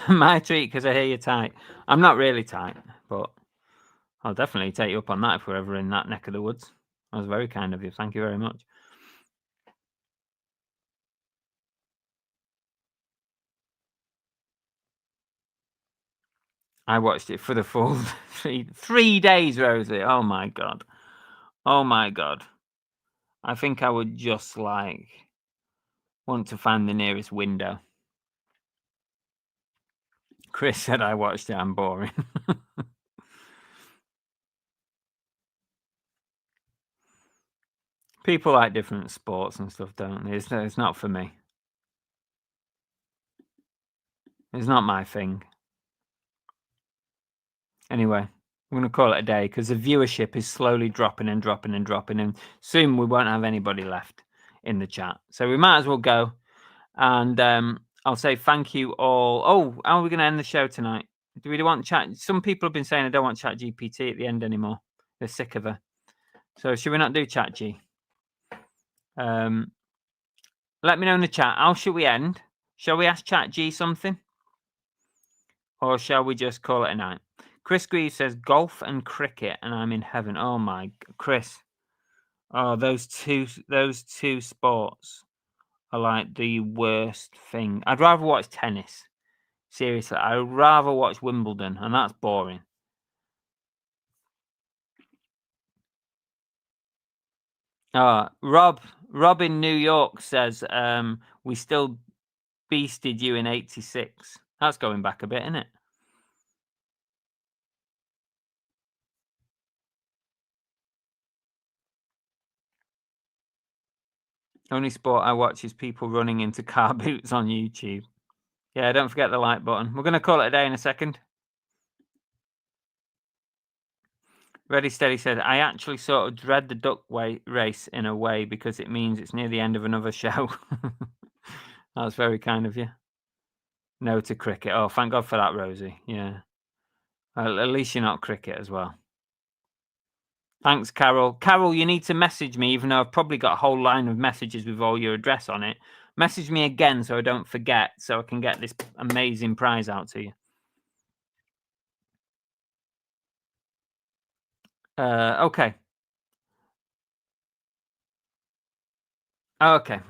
My treat, because I hear you're tight. I'm not really tight, but I'll definitely take you up on that if we're ever in that neck of the woods. That was very kind of you. Thank you very much. I watched it for the full 3 days, Rosie. Oh my god. Oh my god. I think I would just like want to find the nearest window. Chris said I watched it. I'm boring. People like different sports and stuff, don't they? It's not for me. It's not my thing. Anyway, I'm going to call it a day because the viewership is slowly dropping and dropping and dropping, and soon we won't have anybody left in the chat. So we might as well go. And I'll say thank you all. Oh, how are we going to end the show tonight? Do we want chat? Some people have been saying I don't want chat GPT at the end anymore. They're sick of her. So should we not do chat G? Let me know in the chat. How should we end? Shall we ask chat G something? Or shall we just call it a night? Chris Greaves says golf and cricket, and I'm in heaven. Oh my, Chris. Oh, those two sports are like the worst thing. I'd rather watch tennis. Seriously, I'd rather watch Wimbledon, and that's boring. Rob in New York says we still beasted you in '86. That's going back a bit, isn't it? Only sport I watch is people running into car boots on YouTube. Yeah, don't forget the like button. We're going to call it a day in a second. Ready Steady said, I actually sort of dread the duck race in a way because it means it's near the end of another show. That's very kind of you. No to cricket. Oh, thank God for that, Rosie. Yeah. At least you're not cricket as well. Thanks, Carol. Carol, you need to message me, even though I've probably got a whole line of messages with all your address on it. Message me again so I don't forget, so I can get this amazing prize out to you. Okay. Okay.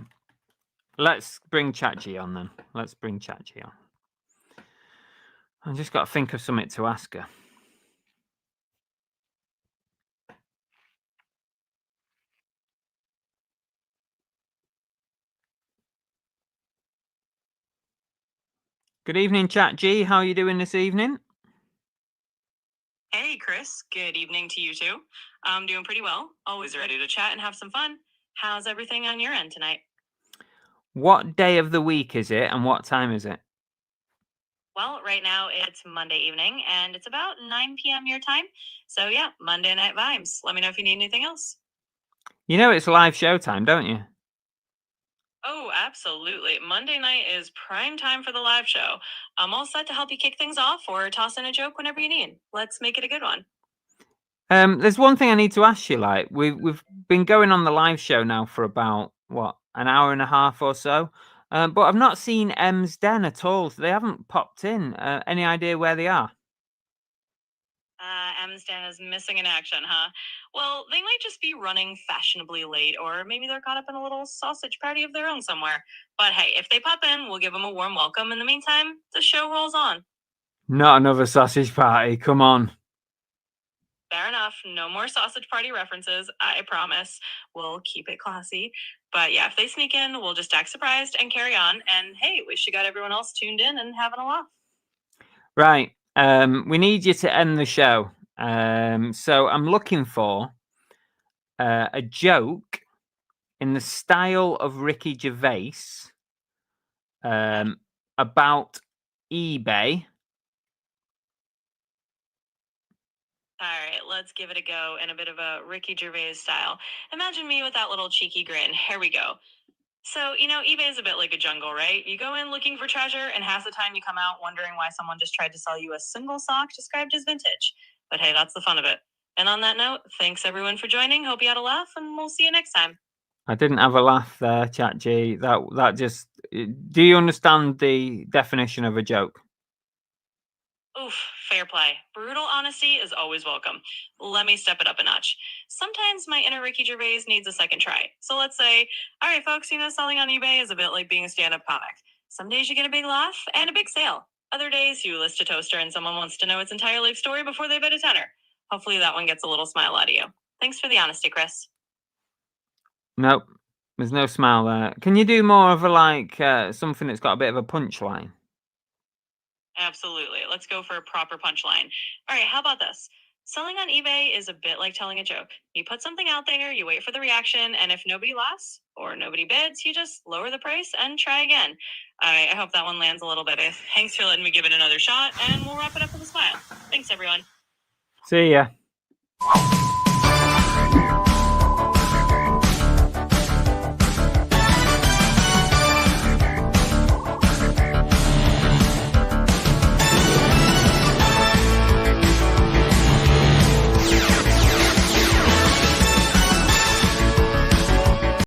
Let's bring ChatG on then. Let's bring ChatG on. I've just got to think of something to ask her. Good evening, ChatG. How are you doing this evening? Hey, Chris. Good evening to you too. I'm doing pretty well. Always ready to chat and have some fun. How's everything on your end tonight? What day of the week is it and what time is it? Well, right now it's Monday evening and it's about 9 p.m. your time. So yeah, Monday night vibes. Let me know if you need anything else. You know it's live show time, don't you? Oh, absolutely. Monday night is prime time for the live show. I'm all set to help you kick things off or toss in a joke whenever you need. Let's make it a good one. There's one thing I need to ask you. Like we've been going on the live show now for about an hour and a half or so, but I've not seen M's Den at all. So they haven't popped in. Any idea where they are? Amsden is missing in action, huh? Well, they might just be running fashionably late, or maybe they're caught up in a little sausage party of their own somewhere. But hey, if they pop in, we'll give them a warm welcome. In the meantime, the show rolls on. Not another sausage party. Come on. Fair enough. No more sausage party references, I promise. We'll keep it classy. But yeah, if they sneak in, we'll just act surprised and carry on. And hey, we should got everyone else tuned in and having a laugh. Right. We need you to end the show. So I'm looking for a joke in the style of Ricky Gervais about eBay. All right, let's give it a go in a bit of a Ricky Gervais style. Imagine me with that little cheeky grin. Here we go. So, eBay is a bit like a jungle, right? You go in looking for treasure, and half the time you come out wondering why someone just tried to sell you a single sock described as vintage. But hey, that's the fun of it. And on that note, thanks everyone for joining. Hope you had a laugh, and we'll see you next time. I didn't have a laugh there, ChatG. That just. Do you understand the definition of a joke? Oof, fair play. Brutal honesty is always welcome. Let me step it up a notch. Sometimes my inner Ricky Gervais needs a second try. So let's say, all right, folks, selling on eBay is a bit like being a stand-up comic. Some days you get a big laugh and a big sale. Other days you list a toaster and someone wants to know its entire life story before they bet a tenner. Hopefully that one gets a little smile out of you. Thanks for the honesty, Chris. Nope. There's no smile there. Can you do more of a something that's got a bit of a punchline? Absolutely. Let's go for a proper punchline. All right, how about this? Selling on eBay is a bit like telling a joke. You put something out there, you wait for the reaction, and if nobody laughs or nobody bids, you just lower the price and try again. All right, I hope that one lands a little better. Thanks for letting me give it another shot, and we'll wrap it up with a smile. Thanks, everyone. See ya.